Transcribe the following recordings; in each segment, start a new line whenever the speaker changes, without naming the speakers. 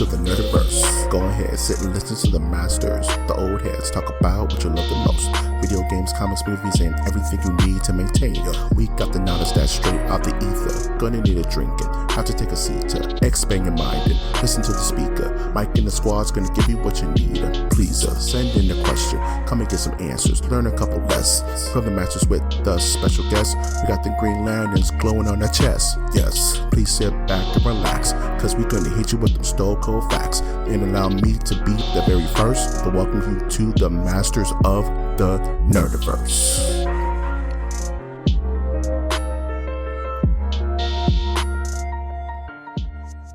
to the Nerdiverse. Go ahead, sit and listen to the masters, the old heads, talk about what you love the most. Video games, comics, movies, and everything you need to maintain your week. Got the knowledge that's straight out the ether. Gonna need a drink and have to take a seat to expand your mind and listen to the speaker. Mike and the squad's gonna give you what you need. Please send in a question, come and get some answers, learn a couple lessons from the masters with the special guests. We got the green lanterns glowing on their chest. Yes, please sit back and relax, cause we're gonna hit you with them stone cold facts. And allow me to be the very first to welcome you to the masters of the Nerdiverse.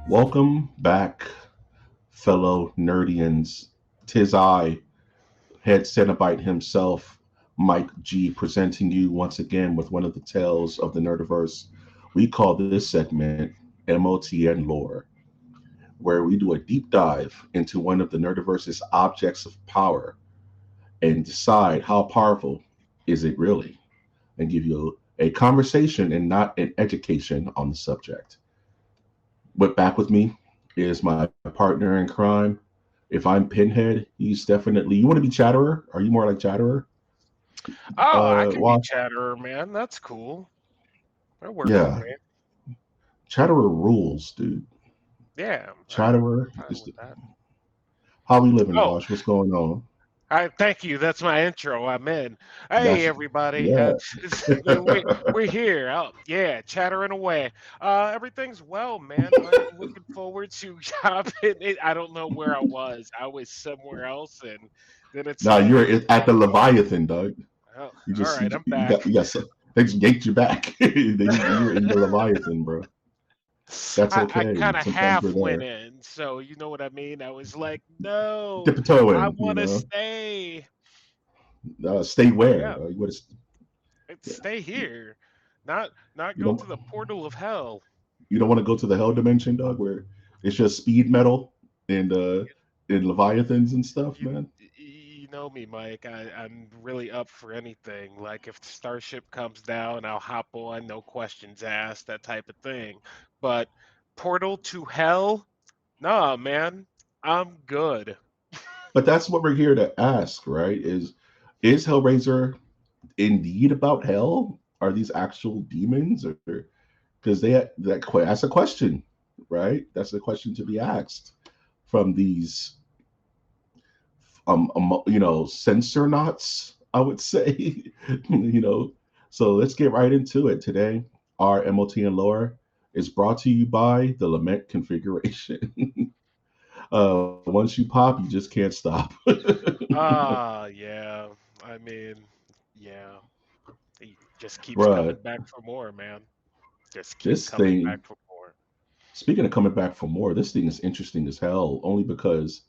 Welcome back, fellow Nerdians. 'Tis I, head Cenobite himself, Mike G, presenting you once again with one of the tales of the Nerdiverse. We call this segment MOTN Lore, where we do a deep dive into one of the Nerdiverse's objects of power and decide how powerful is it really, and give you a conversation and not an education on the subject. But back with me is my partner in crime. If I'm Pinhead, he's definitely... You want to be Chatterer? Are you more like Chatterer?
I can be Chatterer, man. That's cool. That works for me.
Chatterer rules, dude.
Yeah.
Chatterer is how we living, Josh? What's going on?
Thank you. That's my intro. I'm in. Hey, everybody.
Yeah.
We're here. Yeah, chattering away. Everything's well, man. I'm looking forward to hopping. I don't know where I was. I was somewhere else, and then it's...
No, you're at the Leviathan, Doug.
Oh,
you just,
all right, I'm back.
They just yanked you back. You're in the Leviathan, bro. That's okay.
I kind of half went in, so you know what I mean? I was like, no,
Dip-a-toe-ing,
I want to stay.
Stay where?
Yeah. Stay here. Not go to the portal of hell.
You don't want to go to the hell dimension, Doug, where it's just speed metal and Leviathans and stuff, man?
You know me, Mike. I'm really up for anything. Like, if the starship comes down, I'll hop on, no questions asked, that type of thing. But portal to hell? Nah, man. I'm good.
But that's what we're here to ask, right? Is Hellraiser indeed about hell? Are these actual demons? Or because that's a question, right? That's a question to be asked from these censor knots, I would say. So let's get right into it. Today, our MOTN lore is brought to you by the Lament Configuration. Once you pop, you just can't stop.
Yeah. I mean, yeah. He just keeps coming back for more, man. Just keeps coming back for more.
Speaking of coming back for more, this thing is interesting as hell, only because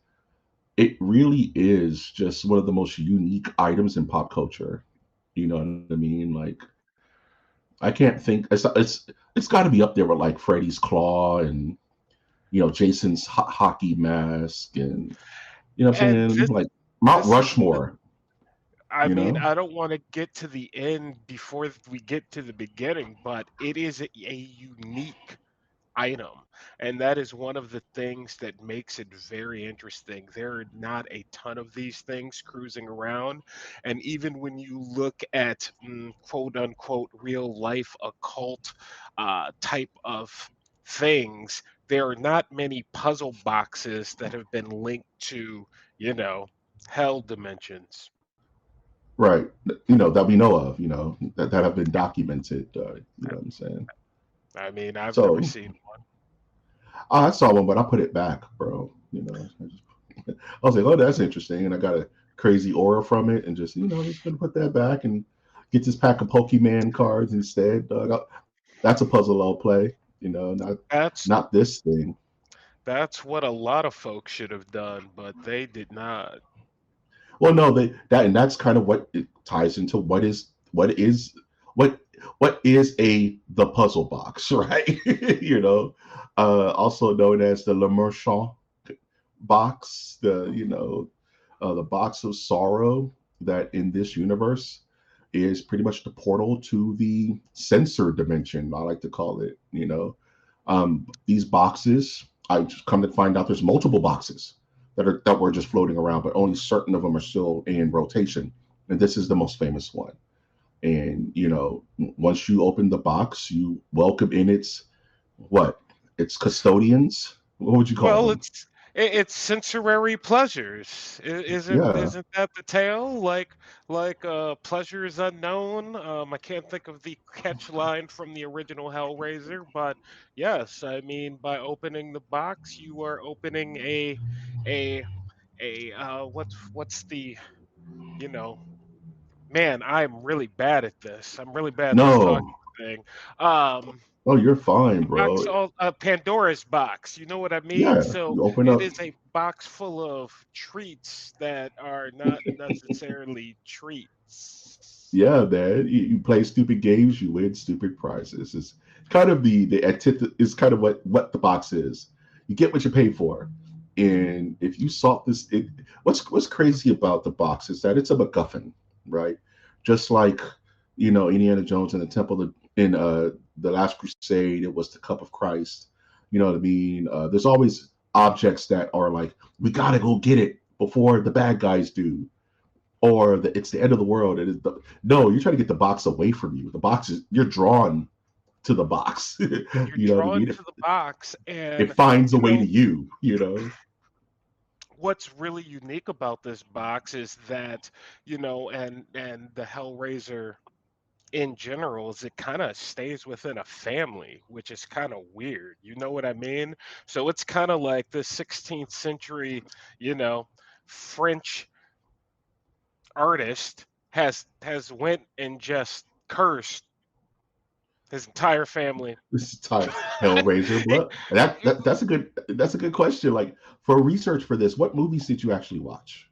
it really is just one of the most unique items in pop culture. You know what I mean? Like, I can't think. It's got to be up there with like Freddy's claw and Jason's hockey mask and what I'm saying, like Mount Rushmore.
I mean, I don't want to get to the end before we get to the beginning, but it is a unique item, and that is one of the things that makes it very interesting. There are not a ton of these things cruising around, and even when you look at quote unquote real life occult type of things, there are not many puzzle boxes that have been linked to hell dimensions,
right? That we know of, that have been documented. You know what I'm saying?
I mean, I've never seen one.
I saw one, but I put it back, bro. I was like, oh, that's interesting. And I got a crazy aura from it and just going to put that back and get this pack of Pokemon cards instead. That's a puzzle I'll play, not this thing.
That's what a lot of folks should have done, but they did not.
Well, no, that's kind of what it ties into what is the puzzle box, right? Also known as the Le Marchand box, the box of sorrow, that in this universe is pretty much the portal to the censor dimension, I like to call it. These boxes I just come to find out there's multiple boxes that were just floating around, but only certain of them are still in rotation. And this is the most famous one. And once you open the box, you welcome in what? Its custodians. What would you call
Well,
them?
it's sensory pleasures. Isn't
Yeah.
isn't that the tale? Pleasure is unknown. I can't think of the catch line from the original Hellraiser, but yes, I mean by opening the box, you are opening a what's the you know man, I'm really bad at this. I'm really bad at this talking
No.
thing. Um,
Oh, you're fine,
a box
bro.
all Pandora's box, you know what I mean?
Yeah.
So
You open
it
up.
is a box full of treats that are not necessarily treats.
Yeah, man. You play stupid games, you win stupid prizes. It's kind of the antith is kind of what the box is. You get what you pay for. And if you sought this, what's crazy about the box is that it's a MacGuffin, right? Just like Indiana Jones and the Temple in the Last Crusade, it was the Cup of Christ. You know what I mean? There's always objects that are like, we gotta go get it before the bad guys do, or it's the end of the world. No, you're trying to get the box away from you. The box is you're drawn to the box.
You're
You know what I
drawn
mean?
to the box,
It
and
finds a
you
way
know
to you. You know.
what's really unique about this box is that and the Hellraiser in general is it kind of stays within a family, which is kind of weird. You know what I mean? So it's kind of like the 16th century, you know, French artist has went and just cursed his entire family.
This is Hellraiser blood. That's a good question. Like for research for this, what movies did you actually watch?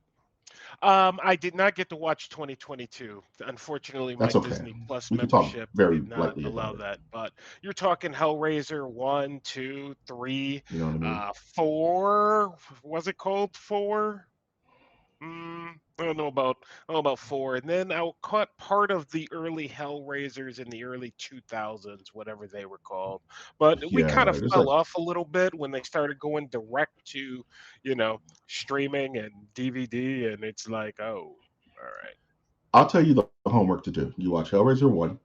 I did not get to watch 2022. Unfortunately, my
That's okay.
Disney Plus
We can talk
membership
very
did not
lightly
allow
about it.
that. But you're talking Hellraiser 1, 2, 3,
You know what I mean?
4. Was it called 4? I don't know about 4. And then I caught part of the early Hellraisers in the early 2000s, whatever they were called. But we kind
Yeah,
of
there's
fell
like
off a little bit when they started going direct to, you know, streaming and DVD, and it's like, oh, all right.
I'll tell you the homework to do. You watch Hellraiser 1,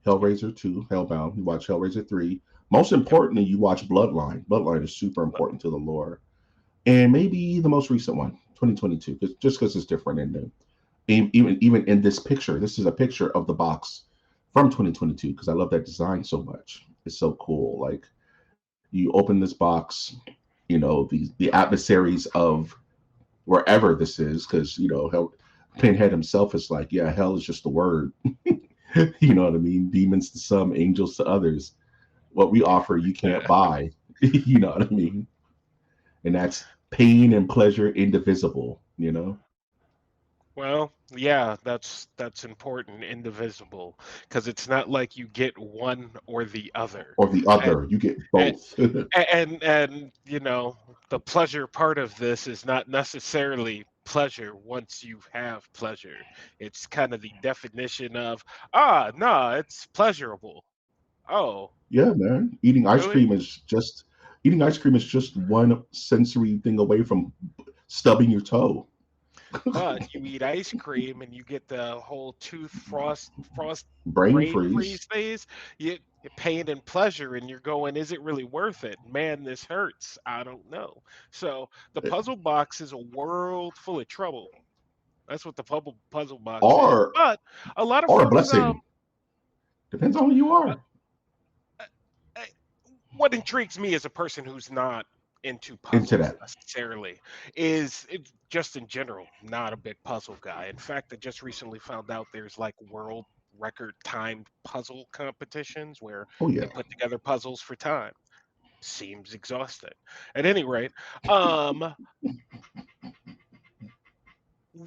Hellraiser 2, Hellbound. You watch Hellraiser 3. Most
Yep.
importantly, you watch Bloodline. Bloodline is super important to the lore. And maybe the most recent one, 2022, just because it's different. And even in this picture, this is a picture of the box from 2022 because I love that design so much. It's so cool. Like you open this box, the adversaries of wherever this is, because Pinhead himself is like, yeah, hell is just a word. You know what I mean? Demons to some, angels to others. What we offer, you can't buy. You know what I mean? And that's pain and pleasure indivisible.
Well, yeah, that's important, indivisible, because it's not like you get one or the other.
Or the
And
other, you get
and
both.
the pleasure part of this is not necessarily pleasure once you have pleasure. It's kind of the definition of, no, it's pleasurable. Oh,
Yeah, man.
really?
Eating ice cream is just one sensory thing away from stubbing your toe.
But you eat ice cream and you get the whole tooth frost
Brain
brain
freeze.
freeze phase. You pain and pleasure, and you're going, is it really worth it? Man, this hurts. I don't know. So the puzzle box is a world full of trouble. That's what the puzzle box is.
Or
But a lot of
or a
folks,
blessing. Depends on who you
uh,
are.
uh, what intrigues me as a person who's not into
Into
puzzles
that.
necessarily is just in general not a big puzzle guy. In fact, I just recently found out there's like world record timed puzzle competitions where
Oh
they
yeah.
put together puzzles for time. Seems exhausting. At any rate, um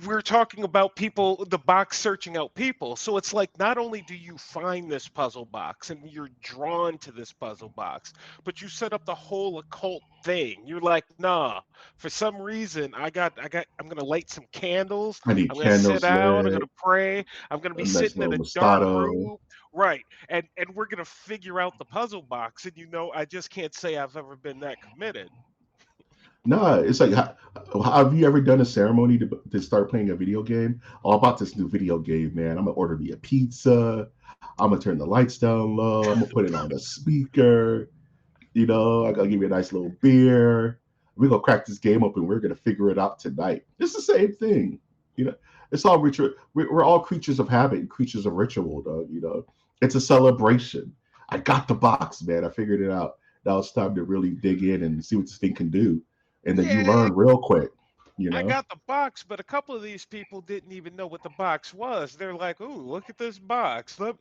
we're talking about people, the box searching out people. So it's like not only do you find this puzzle box and you're drawn to this puzzle box, but you set up the whole occult thing. You're like, nah, for some reason I'm gonna light some candles,
I need
I'm gonna sit
candles
out, I'm
lit,
gonna pray, I'm gonna
a
be
nice
sitting in
little
a dark
Moscato.
room. Right. And we're gonna figure out the puzzle box. And I just can't say I've ever been that committed.
No, it's like, have you ever done a ceremony to start playing a video game? Oh, about this new video game, man. I'm gonna order me a pizza. I'm gonna turn the lights down low. I'm gonna put it on a speaker. I gotta give you a nice little beer. We're gonna crack this game open. We're gonna figure it out tonight. It's the same thing. It's all ritual. We're all creatures of habit and creatures of ritual, though. It's a celebration. I got the box, man. I figured it out. Now it's time to really dig in and see what this thing can do. And then you
Yeah,
learn real quick.
I got the box, but a couple of these people didn't even know what the box was. They're like, "Ooh, look at this box. Look,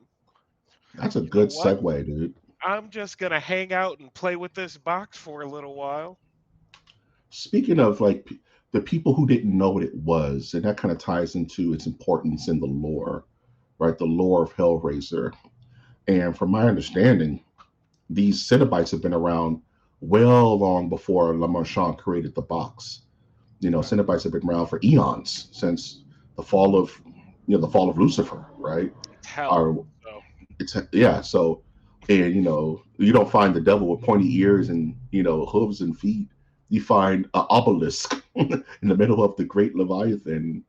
That's a
you know
good
what?
segue, dude.
I'm just gonna hang out and play with this box for a little while."
Speaking of like the people who didn't know what it was, and that kind of ties into its importance in the lore, right? The lore of Hellraiser. And from my understanding, these Cenobites have been around well long before Lamarchand created the box.
Right.
Cenobites have been around for eons since the fall of the fall of Lucifer, right?
It's hell.
Or
So
it's yeah. So, and you don't find the devil with pointy ears and hooves and feet. You find an obelisk in the middle of the great Leviathan,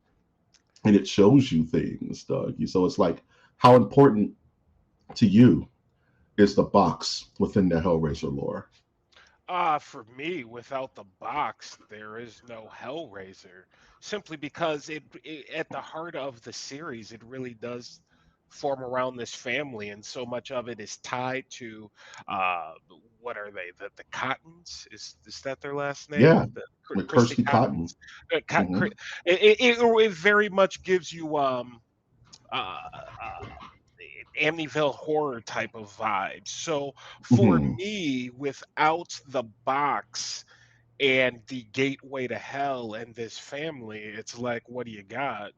and it shows you things, Doug. So it's like, how important to you is the box within the Hellraiser lore?
For me, without the box, there is no Hellraiser. Simply because at the heart of the series, it really does form around this family, and so much of it is tied to, uh, what are they? The Cottons? Is that their last name?
Yeah,
The
with
Christy
Kirsty Cotton.
Cottons. Uh, Co-
Hmm.
Cri- it very much gives you uh, Amityville horror type of vibes. So for
Hmm.
me, without the box and the gateway to hell and this family, it's like, what do you got?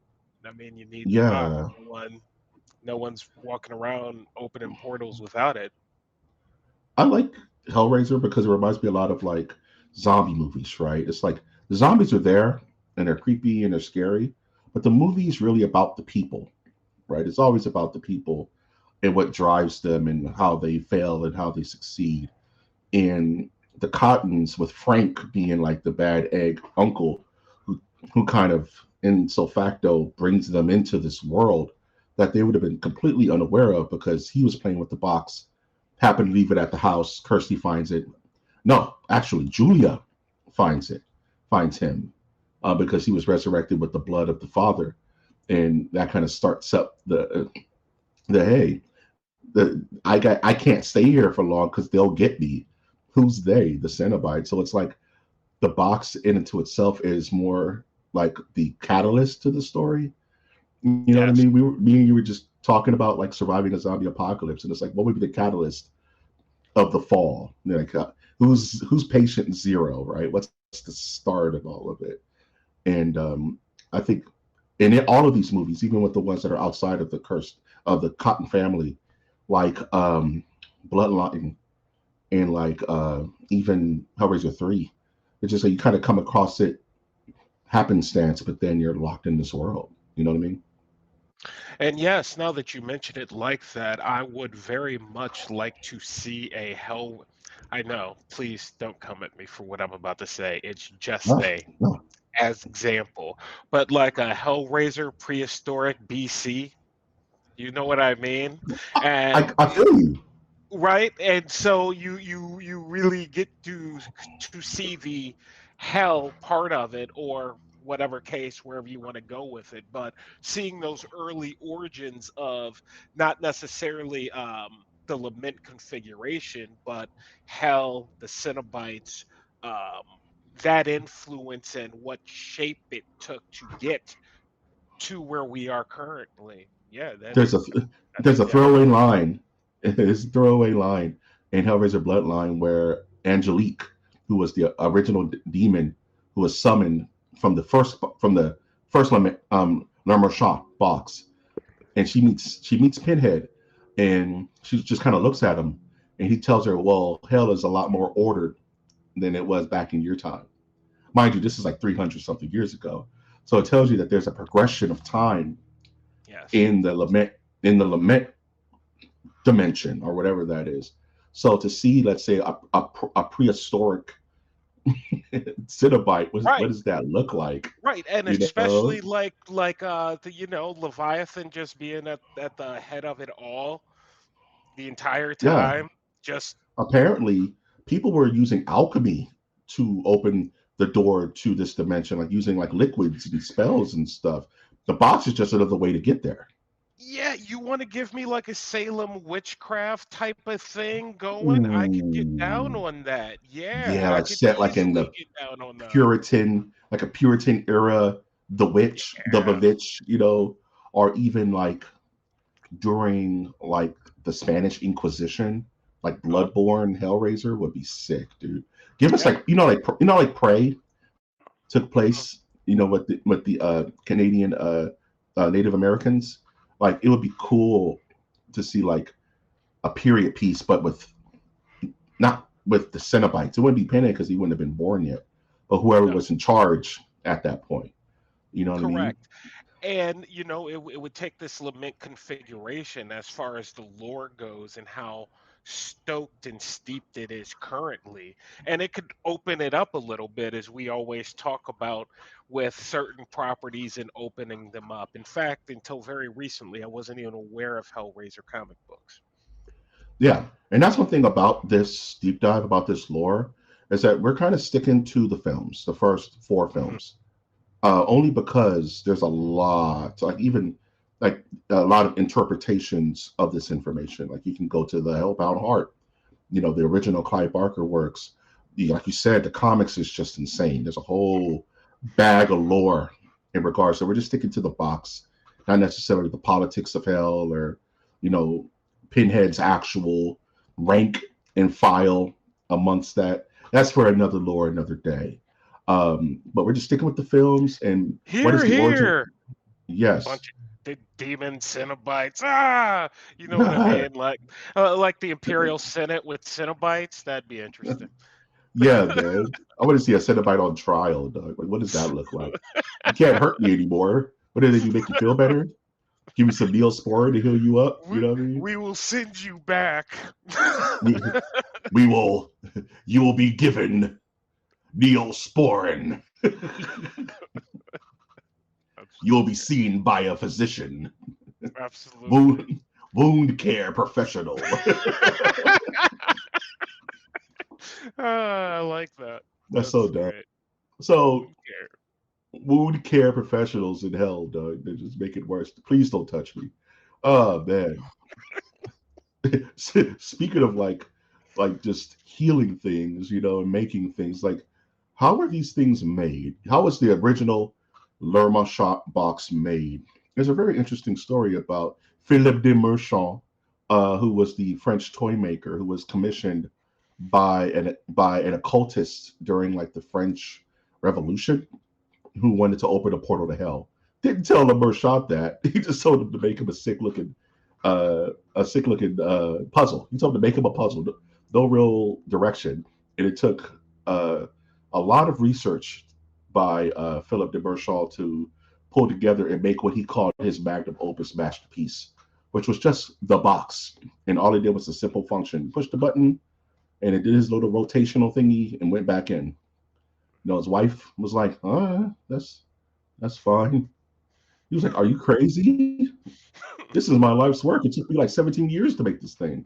I mean, you need the box.
Yeah,
No one's walking around opening portals without it.
I like Hellraiser because it reminds me a lot of like zombie movies, right? It's like the zombies are there and they're creepy and they're scary, but the movie is really about the people, right? It's always about the people and what drives them and how they fail and how they succeed. And the Cottons, with Frank being like the bad egg uncle who kind of in so facto brings them into this world that they would have been completely unaware of because he was playing with the box, happened to leave it at the house. Kirsty finds it. No, actually, Julia finds it, finds him, because he was resurrected with the blood of the father, and that kind of starts up the hey, I can't stay here for long because they'll get me. Who's they? The Cenobite. So it's like the box in and to itself is more like the catalyst to the story. You know what I
Yes.
mean? Me and you were just talking about like surviving a zombie apocalypse, and it's like, what would be the catalyst of the fall? Like, who's patient zero, right? What's the start of all of it? And I think all of these movies, even with the ones that are outside of the curse of the Cotton family, like Bloodline and like even Hellraiser 3, it's just like you kind of come across it happenstance, but then you're locked in this world. You know what I mean?
And yes, now that you mention it like that, I would very much like to see a hell. I know, please don't come at me for what I'm about to say. It's just
No,
a
no.
as example, but like a Hellraiser prehistoric BC. You know what I mean? And
I feel you.
right, and so you really get to see the hell part of it, or whatever case, wherever you want to go with it. But seeing those early origins of not necessarily the Lament Configuration, but hell, the Cenobites, um, that influence and what shape it took to get to where we are currently. Yeah,
There's
that's
a
that's
there's a
exactly
throwaway
it.
line. It's a throwaway line in Hellraiser Bloodline where Angelique, who was the original demon who was summoned from the first Lerma box, and she meets Pinhead, and she just kind of looks at him, and he tells her, "Well, hell is a lot more ordered than it was back in your time." Mind you, this is like 300 something years ago, so it tells you that there's a progression of time
Yes.
in the lament dimension or whatever that is. So to see, let's say, a prehistoric Cenobite, what
Right.
does that look like?
Right. And
You know?
especially the Leviathan just being at the head of it all the entire
Yeah.
time. Just
Apparently, people were using alchemy to open the door to this dimension, like using like liquids and spells and stuff. The box is just another way to get there.
yeah, you want to give me like a Salem witchcraft type of thing going? I could get down
Ooh.
on that. Yeah,
Yeah,
I
like
could
set like in
easily
the
get down on that.
Puritan, like a Puritan era, the witch, the
Yeah.
Bewitch, or even like during like the Spanish Inquisition, like
Uh-huh.
Bloodborne, Hellraiser would be sick, dude. Give us
Yeah.
like like Prey took place, with the Canadian Native Americans. Like it would be cool to see like a period piece, but with not with the Cenobites. It wouldn't be Penne because he wouldn't have been born yet, but whoever
No,
was in charge at that point. You know what I mean?
correct. And it would take this lament configuration as far as the lore goes and how stoked and steeped it is currently, and it could open it up a little bit, as we always talk about with certain properties and opening them up. In fact, until very recently, I wasn't even aware of Hellraiser comic books.
Yeah, and that's one thing about this deep dive about this lore is that we're kind of sticking to the films, the first four
Mhm.
films, only because there's a lot, like even like a lot of interpretations of this information. Like you can go to the Hellbound Heart, the original Clive Barker works. Like you said, the comics is just insane. There's a whole bag of lore in regards. So we're just sticking to the box, not necessarily the politics of hell or, you know, Pinhead's actual rank and file amongst that. That's for another lore, another day. But we're just sticking with the films and what
Here,
is the origin?
here,
Yes.
bunch of demon Cenobites. Ah, you know what I mean? Like the Imperial Senate with Cenobites. That'd be interesting.
Yeah, man. I want to see a Cenobite on trial, dog. Like, what does that look like? You can't hurt me anymore. What do they do? Make you feel better? Give you some Neosporin to heal you up? You
we,
know what I mean?
we will send you back.
We, we will. You will be given Neosporin. You will be seen by a physician,
Absolutely.
wound care professional.
I like that.
That's so
That's
dumb.
great.
So
Wound care.
wound care professionals in hell, dog. They just make it worse. Please don't touch me. Oh man. Speaking of like just healing things, and making things, like how are these things made? How was the original Lerma shop box made? There's a very interesting story about Philippe de Merchant, who was the French toy maker who was commissioned by an occultist during like the French Revolution, who wanted to open a portal to hell. Didn't tell Le Merchant that. He just told him to make him a sick looking puzzle. He told him to make him a puzzle, no real direction, and it took a lot of research by Philip de Merchant to pull together and make what he called his magnum opus masterpiece, which was just the box, and all it did was a simple function: push the button, and it did his little rotational thingy and went back in. His wife was like, that's fine." He was like, "Are you crazy? This is my life's work. It took me like 17 years to make this thing."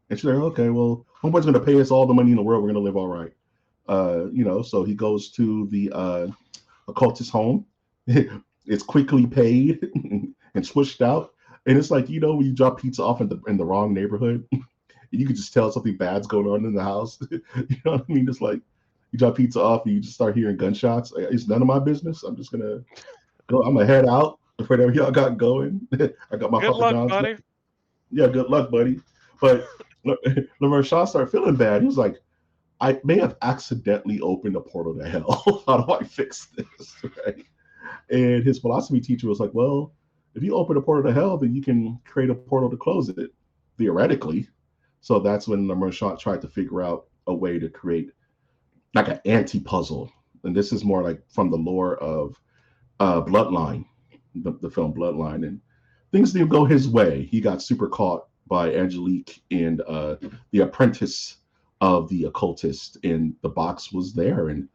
And she's like, "Okay, well, homeboy's going to pay us all the money in the world. We're going to live all right." So he goes to the occultist home. It's quickly paid and switched out. And it's like, when you drop pizza off in the wrong neighborhood, you can just tell something bad's going on in the house. You know what I mean? It's like you drop pizza off and you just start hearing gunshots. It's none of my business. I'm just going to go. I'm going to head out. Whatever y'all got going. I got my
Good
Papa
luck,
John's.
buddy.
Yeah, good luck, buddy. But LeMarchand started feeling bad. He was like, "I may have accidentally opened a portal to hell. How do I fix this?" Right? And his philosophy teacher was like, well, if you open a portal to hell, then you can create a portal to close it, theoretically. So that's when the Merchant tried to figure out a way to create like an anti-puzzle. And this is more like from the lore of Bloodline, the film Bloodline. And things didn't go his way. He got super caught by Angelique and the apprentice of the occultist, and the box was there. And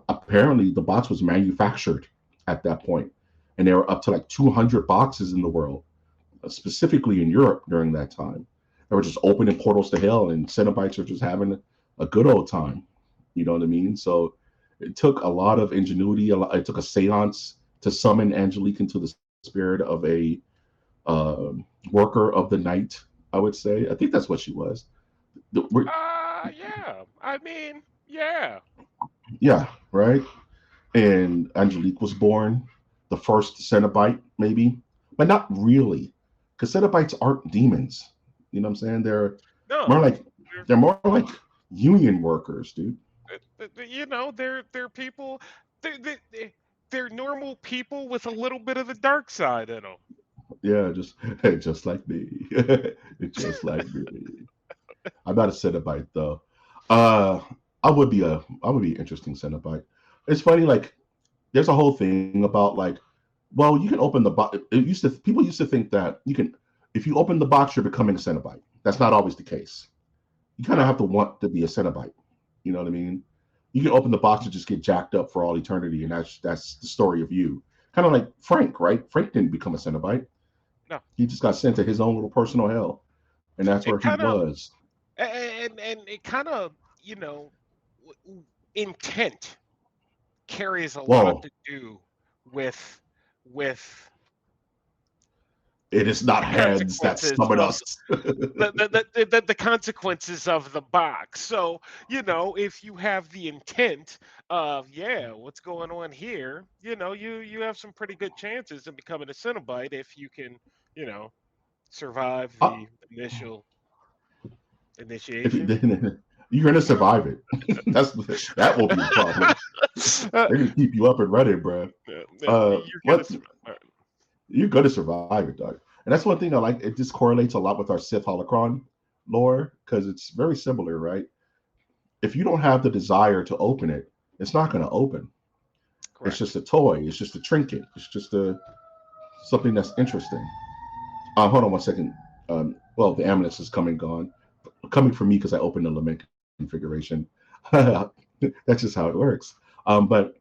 apparently the box was manufactured at that point. And there were up to like 200 boxes in the world, specifically in Europe during that time. They were just opening portals to hell, and Cenobites are just having a good old time. You know what I mean? So it took a lot of ingenuity. It took a seance to summon Angelique into the spirit of a worker of the night, I would say. I think that's what she was.
Yeah. I mean, yeah.
Yeah, right? And Angelique was born, the first Cenobite, maybe, but not really, because Cenobites aren't demons. You know what I'm saying? They're more like union workers, dude.
You know, they're people. They're normal people with a little bit of the dark side in them.
Yeah, just like me, just like me. I'm not a Cenobite though. I would be an interesting Cenobite. It's funny, like there's a whole thing about like, well, you can open the box. People used to think that you can, if you open the box, you're becoming a Cenobite. That's not always the case. You kind of have to want to be a Cenobite. You know what I mean? You can open the box and just get jacked up for all eternity, and that's the story of you. Kind of like Frank, right? Frank didn't become a Cenobite.
No,
he just got sent to his own little personal hell, and that's where
it
he
kind of
was.
and it kind of intent carries a lot
Well,
to do with with
it is not
the
heads that
consequences
summon
of
us.
the consequences of the box. So, if you have the intent of, yeah, what's going on here, you have some pretty good chances of becoming a Cenobite if you can, you know, survive
Uh,
the initial
if you
initiation.
didn't, you're gonna survive it. That won't be the problem.
Uh,
They're gonna keep you up and running, bro.
you're gonna
What
survive.
you're gonna survive it, Doug. And that's one thing I like. It just correlates a lot with our Sith holocron lore because it's very similar, right? If you don't have the desire to open it, it's not gonna open. It's
Correct.
just a toy. It's just a trinket. It's just something that's interesting. Hold on one second. Well, the ambulance is coming for me because I opened the Lament configuration. That's just how it works. But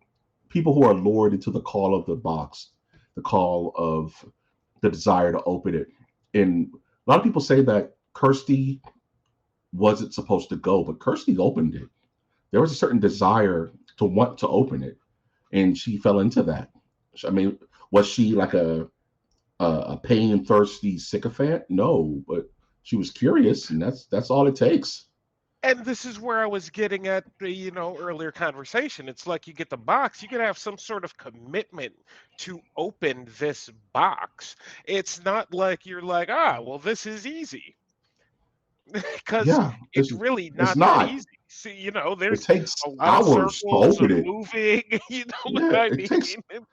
people who are lured into the call of the box, the call of the desire to open it, and a lot of people say that Kirsty wasn't supposed to go, but Kirsty opened it. There was a certain desire to want to open it, and she fell into that. I mean, was she like a pain thirsty sycophant? No, but she was curious, and that's all it takes.
And this is where I was getting at the, earlier conversation. It's like you get the box, you could have some sort of commitment to open this box. It's not like you're like, well, this is easy. Because
Yeah,
it's really
it's
not that
not.
easy. See,
It
there's
takes
a lot of
hours to
circles
open
and
it.
moving, you know what
Yeah,
I
it
mean?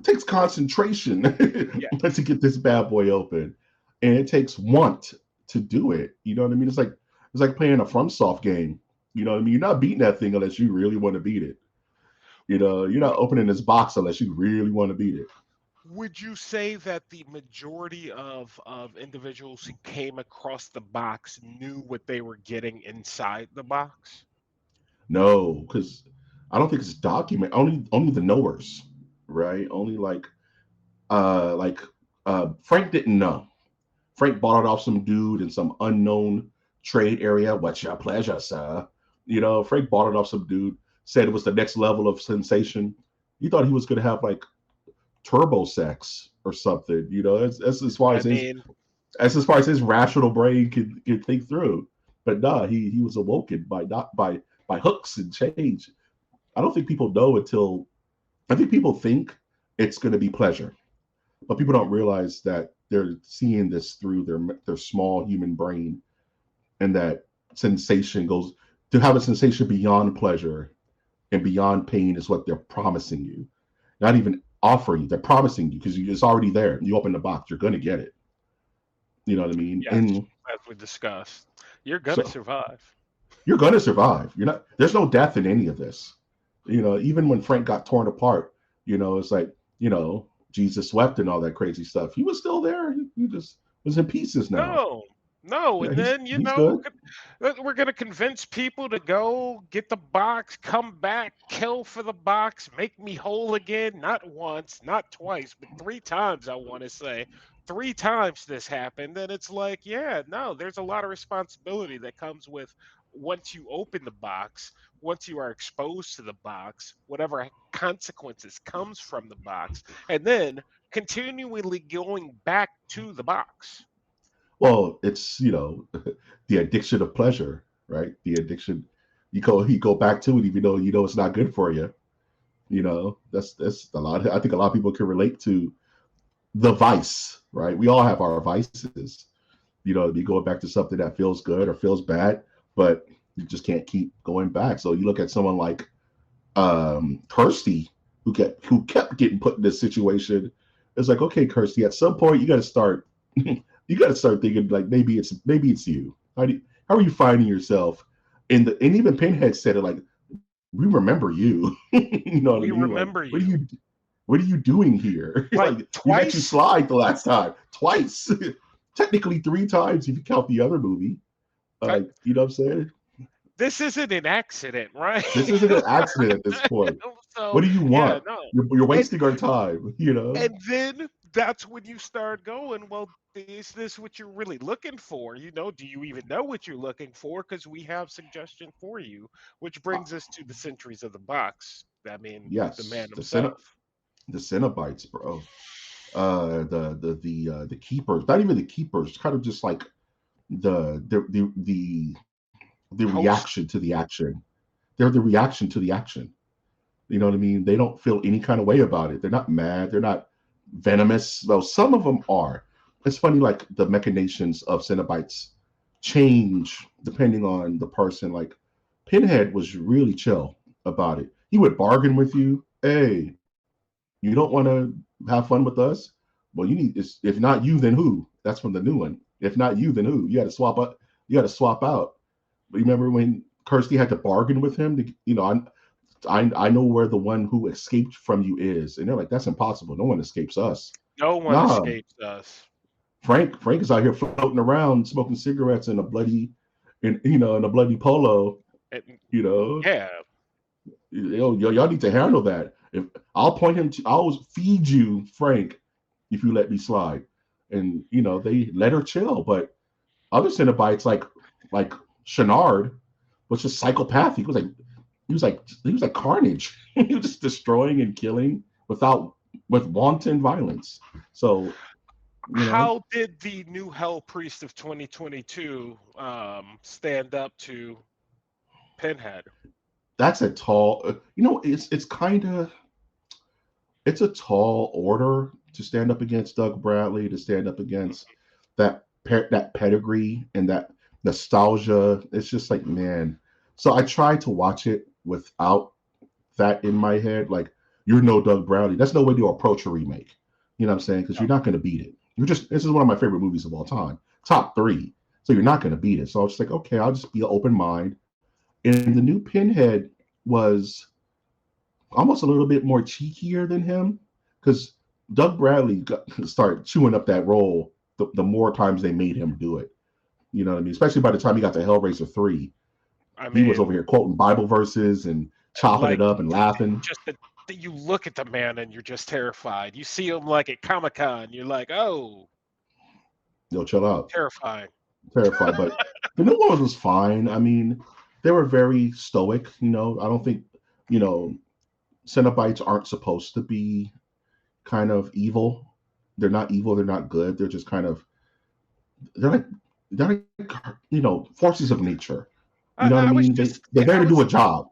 takes concentration
Yeah.
to get this bad boy open, and it takes want to do it. You know what I mean? It's like playing a FromSoft game. You know what I mean? You're not beating that thing unless you really want to beat it. You're not opening this box unless you really want to beat it.
Would you say that the majority of individuals who came across the box knew what they were getting inside the box?
No, because I don't think it's document. Only the knowers, right? Only like Frank didn't know. Frank bought it off some dude in some unknown trade area. What's your pleasure, sir? Frank bought it off some dude. Said it was the next level of sensation. He thought he was going to have like turbo sex or something. That's as far
I
as his
mean,
that's as far as his rational brain can think through. But nah, he was awoken by not by hooks and change. I don't think people know until I think people think it's going to be pleasure, but people don't realize that they're seeing this through their small human brain, and that sensation goes to have a sensation beyond pleasure and beyond pain is what they're promising you. Not even offering, they're promising you because it's already there. You open the box, you're gonna get it. You know what I mean?
Yes,
And
as we discussed, you're gonna
so
survive.
you're gonna survive. You're not. There's no death in any of this. Even when Frank got torn apart, it's like Jesus wept and all that crazy stuff. He was still there. He just was in pieces now.
No, no,
Yeah,
and
he's
then
he's good.
we're gonna convince people to go get the box, come back, kill for the box, make me whole again. Not once, not twice, but 3 times. I want to say 3 times this happened, and it's like, yeah, no, there's a lot of responsibility that comes with once you open the box, once you are exposed to the box, whatever consequences comes from the box, and then continually going back to the box.
Well, it's the addiction of pleasure, right? The addiction. You go back to it even though it's not good for you. That's a lot. I think a lot of people can relate to the vice, right? We all have our vices. You go back to something that feels good or feels bad, but you just can't keep going back. So you look at someone like Kirsty, who kept getting put in this situation. It's like, okay, Kirsty, at some point you got to start you got to start thinking like maybe it's you. How are you finding yourself and even Pinhead said it like, we remember you. You know what I
We
mean? Like,
remember
what are
you.
you doing here?
Like
Like, we let you
twice.
slide the last time, twice, technically 3 times if you count the other movie.
Like,
You know what I'm saying?
this isn't an accident, right?
This isn't an accident at this point.
So
What do you
yeah,
want?
no.
You're
And
wasting our time.
and then that's when you start going, well, is this what you're really looking for? Do you even know what you're looking for? Because we have suggestion for you, which
Uh,
brings us to the centuries of the box. I mean, the man
yes,
himself.
the Cenobites, bro. The keepers, not even the keepers, kind of just like the reaction
Host.
to the action. They're the reaction to the action. You know what I mean? They don't feel any kind of way about it. They're not mad. They're not venomous. Though some of them are. It's funny, like the machinations of Cenobites change depending on the person. Like Pinhead was really chill about it. He would bargain with you. Hey, you don't want to have fun with us? Well, if not you, then who? That's from the new one. If not you, then who? You got to swap up. You got to swap out. Remember when Kirsty had to bargain with him? I know where the one who escaped from you is, and they're like, that's impossible. No one escapes us.
No one
Nah,
escapes us.
Frank is out here floating around smoking cigarettes in a bloody polo.
And,
You know,
yeah,
y'all need to handle that. If I'll feed you Frank if you let me slide. And they let her chill, but other Cenobites like Shenard was just psychopathic. He was like Carnage. He was just destroying and killing with wanton violence. So
how did the new Hell Priest of 2022 stand up to Pinhead?
that's a tall. It's a tall order to stand up against Doug Bradley, to stand up against that pedigree and that nostalgia. It's just like, man. So I tried to watch it without that in my head. Like, you're no Doug Bradley. That's no way to approach a remake. You know what I'm saying? Because you're not going to beat it. This is one of my favorite movies of all time, top 3. So you're not going to beat it. So I was just like, okay, I'll just be an open mind. And the new Pinhead was almost a little bit more cheekier than him, because Doug Bradley started chewing up that role the more times they made him do it. You know what I mean? Especially by the time he got to Hellraiser 3,
I
he was
mean,
over here quoting Bible verses and chopping it
like,
up and laughing.
just that you look at the man and you're just terrified. You see him like at Comic Con, you're like, oh,
Yo, chill out.
terrifying.
Terrified. But the new one was fine. I mean, they were very stoic. I don't think, you know, Cenobites aren't supposed to be kind of evil. They're not evil. They're not good. They're just kind of, they're like, forces of nature. You know what I
I was
mean?
just,
They're there
I
to do
was
a job,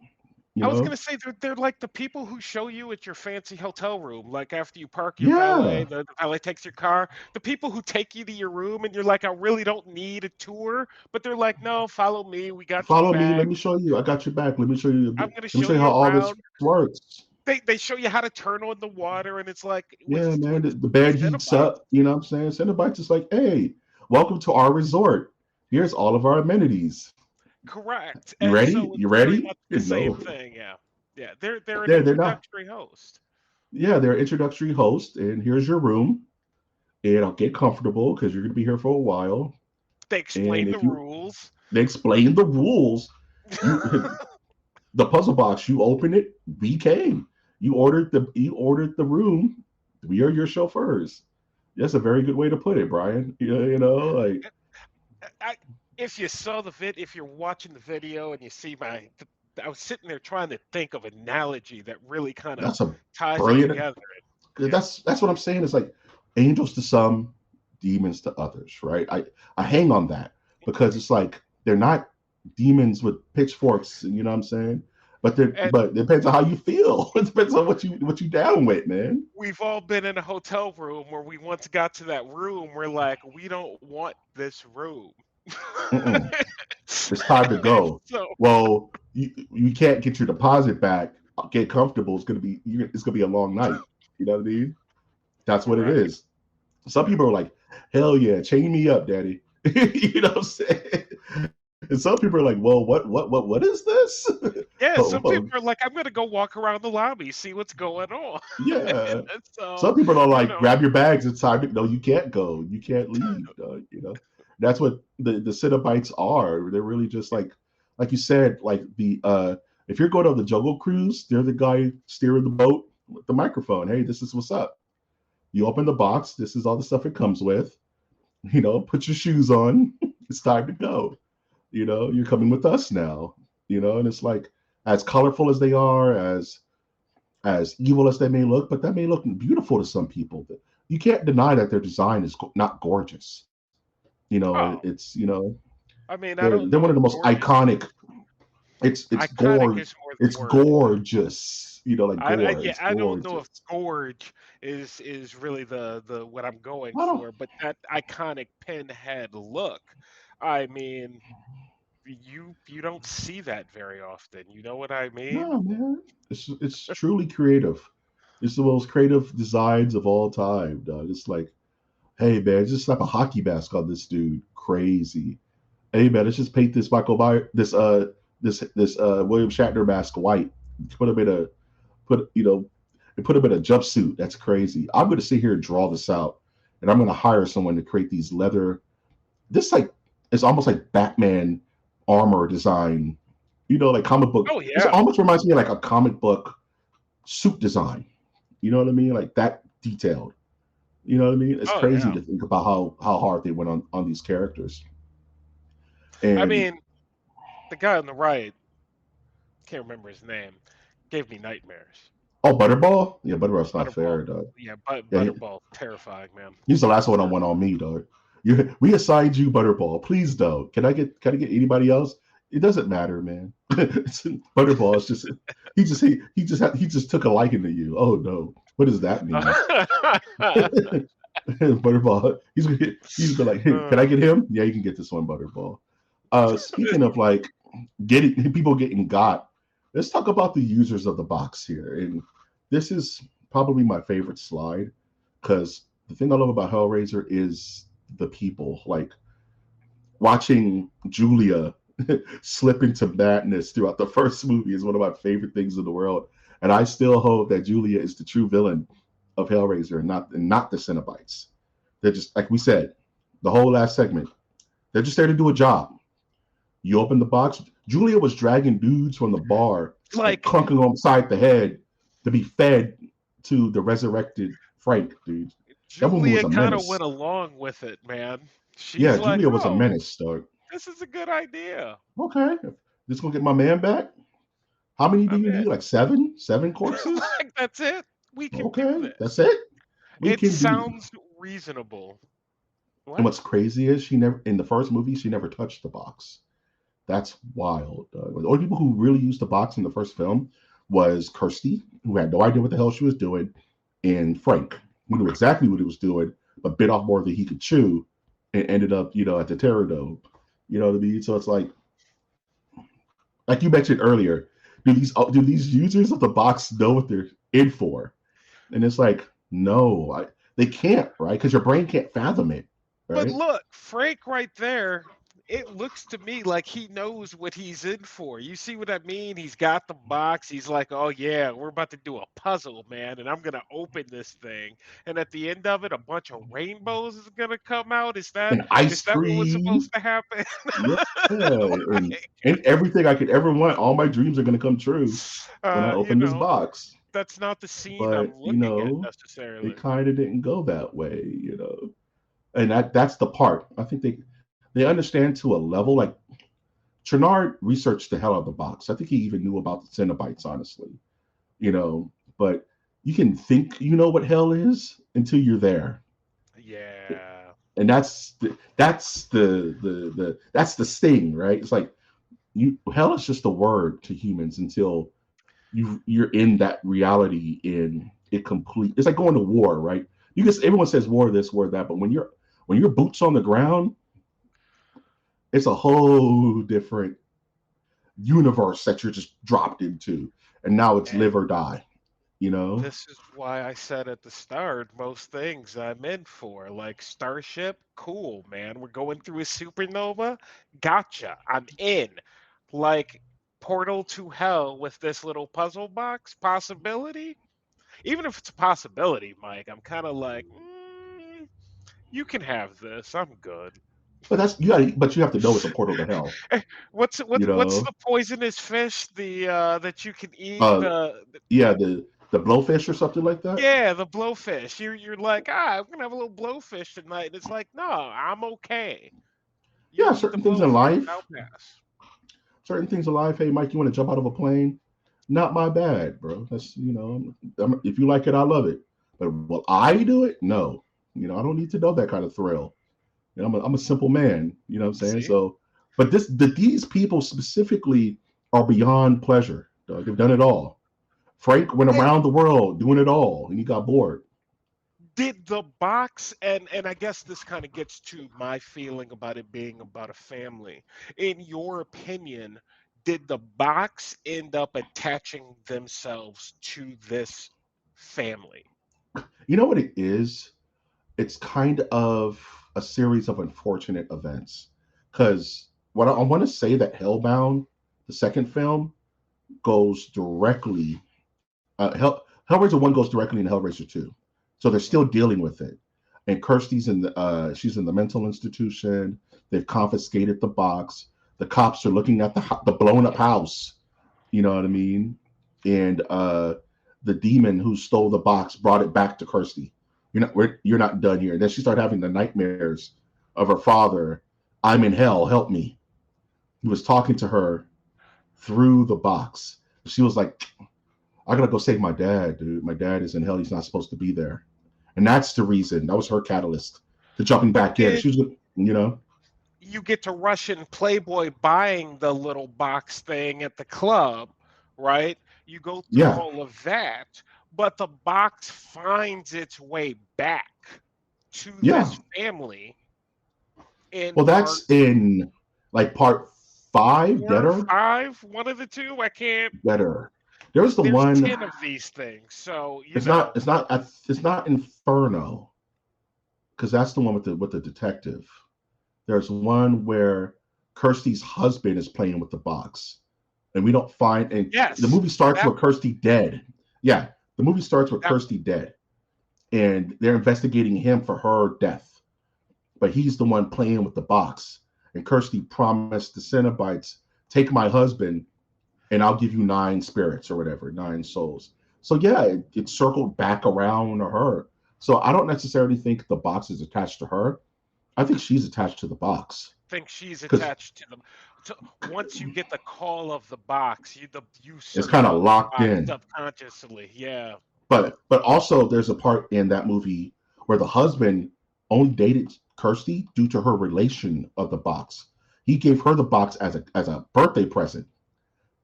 you
I was
know?
gonna say they're like the people who show you at your fancy hotel room. Like after you park your valet,
Yeah.
the valet takes your car. The people who take you to your room and you're like, I really don't need a tour, but they're like, no, follow me. We got your
Follow me.
bag.
Let me show you. I got your back. Let me show you.
I'm gonna
Let me
show
show you
you
how all this
around.
works.
They show you how to turn on the water, and it's like
Yeah, man,
with
the bed heats
Cenobites.
up. You know what I'm saying? Cenobites is like, hey, welcome to our resort. Here's all of our amenities.
Correct.
You
And
ready?
so
You
it's very
ready?
much the same
No,
thing. Yeah. Yeah. They're an
they're not.
introductory host.
Yeah, they're introductory host, and here's your room, and I'll get comfortable because you're gonna be here for a while.
They
And
explain the
if you
rules.
they explain the rules, you the puzzle box, you open it, we came. You ordered the room. We are your chauffeurs. That's a very good way to put it, Brian. Like
I, if you saw if you're watching the video and you see I was sitting there trying to think of an analogy that really kind of
that's a
ties it
brilliant.
together. Yeah.
That's what I'm saying. It's like angels to some, demons to others, right? I hang on that because it's like they're not demons with pitchforks, you know what I'm saying?
And
But it depends on how you feel. It depends on what you down with, man.
we've all been in a hotel room where we once got to that room, we're like, we don't want this room.
Mm-mm. It's time to go.
So
Well, you can't get your deposit back. Get comfortable. It's gonna be a long night. You know what I mean? That's what it
correct.
is. Some people are like, hell yeah, chain me up, daddy. You know what I'm saying? And some people are like, well, what is this?
Yeah,
Oh,
some
well,
people are like, I'm gonna go walk around the lobby, see what's going on.
yeah.
And so,
Some people are
you
like,
know,
grab your bags. It's time to. No, you can't go. You can't leave. That's what the Cenobites are. They're really just like you said, like if you're going on the Jungle Cruise, they're the guy steering the boat with the microphone. Hey, this is what's up. You open the box. This is all the stuff it comes with. Put your shoes on. It's time to go. You're coming with us now. And it's like as colorful as they are, as evil as they may look, but that may look beautiful to some people. You can't deny that their design is not gorgeous.
oh,
It's
I mean, I don't
they're one
know
of
if
the most
gorgeous.
iconic. It's
Iconic
gorge.
is more the
It's
word.
gorgeous. Like gore.
Yeah,
It's
I don't know if
gorgeous.
gorge is really the what I'm going
I don't.
for, but that iconic pinhead look, I mean, you don't see that very often. You know what I mean?
No, man. It's truly creative. It's the most creative designs of all time, dog. It's like, hey man, just slap a hockey mask on this dude. Crazy. Hey man, let's just paint this Michael Myers, this William Shatner mask white. Put him in a put you know, and put him in a jumpsuit. That's crazy. I'm gonna sit here and draw this out, and I'm gonna hire someone to create these leather. This like it's almost like Batman armor design. Like comic book.
Oh
This
yeah.
almost reminds me of like a comic book suit design. You know what I mean? Like that detailed. You know what I mean? It's
Oh
crazy
yeah.
to think about how hard they went on these characters.
I
And
mean, the guy on the right, can't remember his name, gave me nightmares.
oh, Butterball? Yeah, Butterball's not
Butterball.
fair, dog.
Yeah,
Yeah,
Butterball, terrifying, man.
he's the last one on one on me, dog. We assigned you Butterball. Please don't. Can I get anybody else? It doesn't matter, man. Butterball is just he just took a liking to you. Oh no. What does that mean? Butterball. He's been like, hey, can I get him? Yeah, you can get this one, Butterball. Speaking of like getting people getting got, let's talk about the users of the box here. And this is probably my favorite slide because the thing I love about Hellraiser is the people. Like watching Julia slip into madness throughout the first movie is one of my favorite things in the world. And I still hope that Julia is the true villain of Hellraiser and not the Cenobites. They're just like we said, the whole last segment. They're just there to do a job. You open the box. Julia was dragging dudes from the bar and
like
clunking them upside the head to be fed to the resurrected Frank, dude. That woman was
Julia
a
kind of
menace.
went along with it, man.
Yeah,
She's like,
Julia was a
"Oh,
menace, dog.
this is a good idea."
Okay, just gonna get my man back. How many do
I'm
you
in.
need? Like seven? Seven corpses?
Like that's it. We can do
Okay, that's
this.
it. We
It
can do.
sounds reasonable.
And
What?
what's crazy is she never in the first movie she never touched the box. That's wild. The only people who really used the box in the first film was Kirsty, who had no idea what the hell she was doing, and Frank, who knew exactly what he was doing, but bit off more than he could chew, and ended up, at the Terror Dome. You know what I mean? So it's like you mentioned earlier, do these users of the box know what they're in for? And it's like, no, they can't, right? Because your brain can't fathom it,
But
right?
look, Frank right there, it looks to me like he knows what he's in for. You see what I mean? He's got the box. He's like, "Oh yeah, we're about to do a puzzle, man, and I'm gonna open this thing. And at the end of it, a bunch of rainbows is gonna come out.
And ice
is that what was
cream,
supposed to happen?"
yeah, and
Right.
everything I could ever want. All my dreams are going to come true when I
You
open this
know,
box.
that's not the scene I'm
But
looking at necessarily.
it kind of didn't go that way. And that's the part. I think they understand to a level. Like Chernard researched the hell out of the box. I think he even knew about the Cenobites, honestly. But you can think you know what hell is until you're there.
Yeah.
And that's the sting, right? It's like hell is just a word to humans until you're in that reality in it complete. It's like going to war, right? Everyone says war this, war that, but when your boots on the ground, it's a whole different universe that you're just dropped into, and now it's live or die.
This is why I said at the start, most things I'm in for. Like Starship, cool, man. We're going through a supernova. Gotcha. I'm in. Like Portal to Hell with this little puzzle box possibility. Even if it's a possibility, Mike, I'm kind of like, you can have this. I'm good.
But but you have to know it's a portal to hell.
What's the poisonous fish that you can eat
uh yeah, the blowfish or something like that.
Yeah, the blowfish. You're like, I'm gonna have a little blowfish tonight. And it's like, no, I'm okay. You
Yeah,
eat the
certain things in
blowfish and
life,
I'll pass.
hey Mike, you want to jump out of a plane? Not my bad, bro. That's if you like it, I love it. But will I do it? No. I don't need to know that kind of thrill. I'm a simple man. You know what I'm saying?
See?
So, but these people specifically are beyond pleasure. Dog. They've done it all. Frank went
Hey,
around the world doing it all, and he got bored.
did the box and I guess this kind of gets to my feeling about it being about a family. In your opinion, did the box end up attaching themselves to this family?
You know what it is? It's kind of a series of unfortunate events. Because what I want to say that Hellbound, the second film, goes directly. Hellraiser 1 goes directly into Hellraiser 2. So they're still dealing with it. And Kirsty's she's in the mental institution. They've confiscated the box. The cops are looking at the blown up house. You know what I mean? And the demon who stole the box brought it back to Kirsty. You're not done here. And then she started having the nightmares of her father. I'm in hell. Help me. He was talking to her through the box. She was like, I gotta go save my dad, dude. My dad is in hell. He's not supposed to be there. And that's the reason. That was her catalyst to jumping
But
back in. She was,
you get to Russian Playboy buying the little box thing at the club, right? You go through
yeah,
all of that, but the box finds its way back to
yeah.
this family in
Well,
part
that's in like part 5,
4 or
Deader.
5, one of the two. I can't.
Deader. There's the
There's
one.
10 of these things, so
It's not. It's not. It's not Inferno, because that's the one with the detective. There's one where Kirsty's husband is playing with the box, and we don't find. And the
yes,
movie starts
that
with Kirsty dead. Yeah, the movie starts with
that
Kirsty dead, and they're investigating him for her death. But he's the one playing with the box, and Kirsty promised the Cenobites, "Take my husband, and I'll give you 9 spirits or whatever, 9 souls." So yeah, it circled back around to her. So I don't necessarily think the box is attached to her. I think she's attached to the box
think she's
because
attached to them. So once you get the call of the box, you
it's
search
kind of
out the
locked
box
in.
subconsciously. Yeah.
But also there's a part in that movie where the husband only dated Kirsty due to her relation of the box. He gave her the box as a birthday present.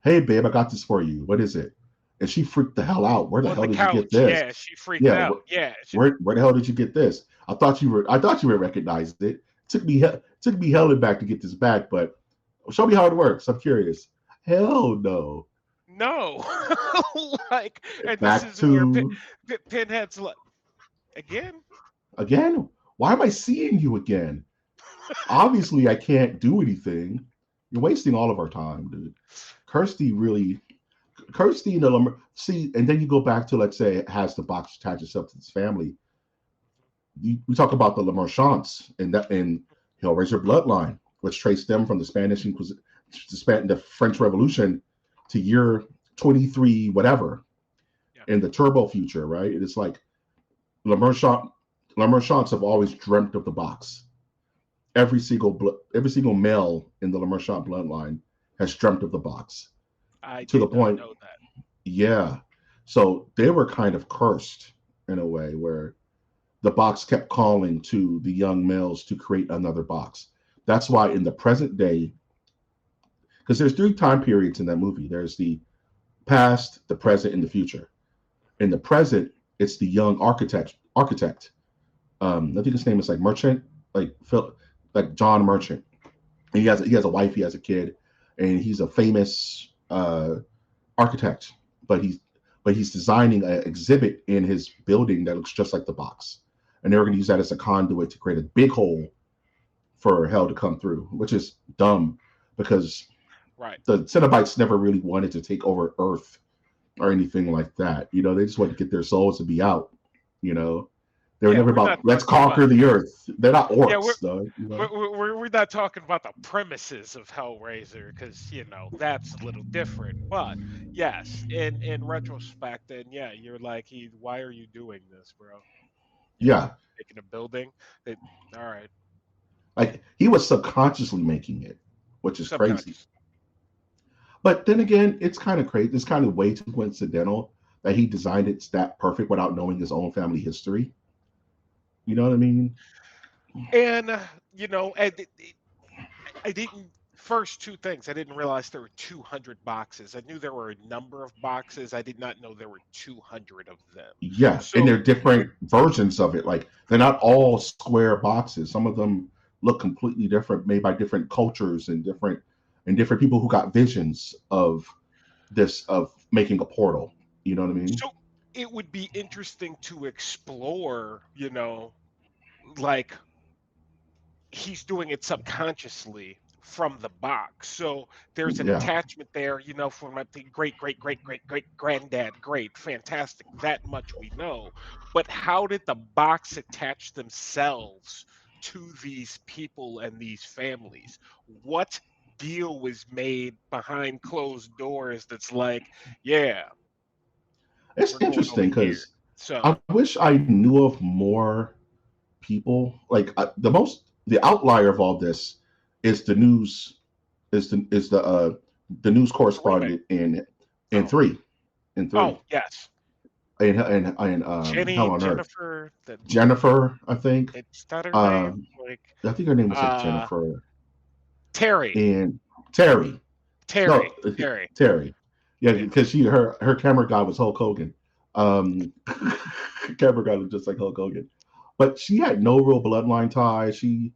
Hey babe, I got this for you. What is it? And she freaked the hell out. Where the
On
hell
the
did you get
couch.
this?
Yeah, she freaked
Yeah,
out. Yeah.
where the hell did you get this? I thought you would recognize it. Took me hell and back to get this back, but show me how it works. I'm curious. Hell no.
No. Like, and this
Back
is where
to
Pinhead's like, again?
again. Why am I seeing you again? Obviously, I can't do anything. You're wasting all of our time, dude. Kirsty really, Kirsty, see, and then you go back to, let's say, it has the box attach itself to its family. We talk about the Lemerchants in Hellraiser Bloodline, which traced them from the Spanish Inquisition, the French Revolution, to year 23, whatever,
Yeah.
in the Turbo future, right? It's like Lemerchants have always dreamt of the box. Every single male in the Lemerchant bloodline has dreamt of the box.
I
To the
did not
point,
know that.
yeah. So they were kind of cursed in a way where the box kept calling to the young males to create another box. That's why in the present day, because there's 3 time periods in that movie. There's the past, the present, and the future. In the present, it's the young architect. I think his name is like Merchant, like Phil, like John Merchant. And he has a wife, he has a kid, and he's a famous architect. But he's designing an exhibit in his building that looks just like the box, and they were going to use that as a conduit to create a big hole for hell to come through, which is dumb because
Right.
the Cenobites never really wanted to take over Earth or anything like that. They just wanted to get their souls to be out. They were
Yeah,
never
we're
about
not
let's
talking about.
conquer the Earth. They're not
Yeah,
orcs, though.
we're not talking about the premises of Hellraiser because that's a little different. But yes, in retrospect, and yeah, you're like, why are you doing this, bro?
Yeah,
Making a building. That all right,
like he was subconsciously making it, which is crazy.
subconscious.
But then again, it's kind of crazy. It's kind of way too coincidental that he designed it that perfect without knowing his own family history. You know what I mean?
And and I didn't. First two things, I didn't realize there were 200 boxes. I knew there were a number of boxes. I did not know there were 200 of them.
Yeah, and they're
So
different versions of it. Like they're not all square boxes. Some of them look completely different, made by different cultures and different people who got visions of this of making a portal. You know what I mean?
So it would be interesting to explore, like he's doing it subconsciously from the box. So there's an
Yeah.
attachment there, from the great, great, great, great, great granddad, great, fantastic. That much we know. But how did the box attach themselves to these people and these families? What deal was made behind closed doors that's like, yeah,
It's
we're going over
interesting
here.
because I
So,
wish I knew of more people. Like the outlier of all this is the news the news
the remake.
correspondent in
Oh,
three in three
oh, yes.
and Hell
Jenny,
on Earth.
Jennifer, the
Jennifer, I think.
is that her
Uh,
name? Like,
I think her name was like
uh,
Jennifer
Terry,
and Terry. No,
Terry.
Terry. Yeah,
Yeah.
because her camera guy was Hulk Hogan. Camera guy looked just like Hulk Hogan, but she had no real bloodline tie. She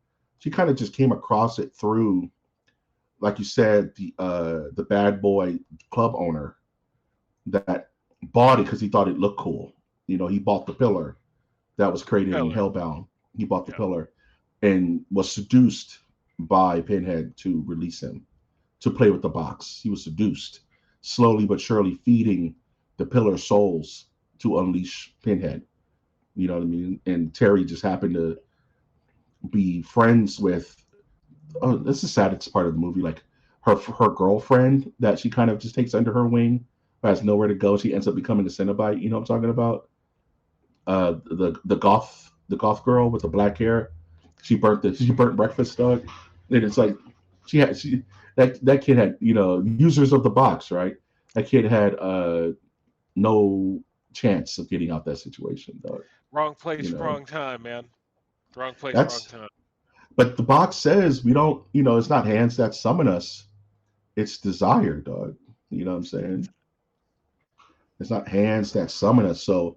kind of just came across it through, like you said, the bad boy club owner that bought it because he thought it looked cool. He bought the pillar that was created in
Heller.
Hellbound. He bought the
Yeah.
pillar and was seduced by Pinhead to release him to play with the box. He was seduced, slowly but surely feeding the pillar souls to unleash Pinhead. You know what I mean? And Terry just happened to be friends with. Oh, this is the saddest part of the movie. Like her girlfriend that she kind of just takes under her wing, but has nowhere to go. She ends up becoming a Cenobite. You know what I'm talking about? The goth girl with the black hair. She burnt breakfast, dog. And it's like she that kid had users of the box, right? That kid had no chance of getting out that situation, dog.
Wrong
You
place,
know
wrong time, man. Wrong place, wrong
that's
time.
but the box says we don't. It's not hands that summon us. It's desire, dog. You know what I'm saying? It's not hands that summon us. So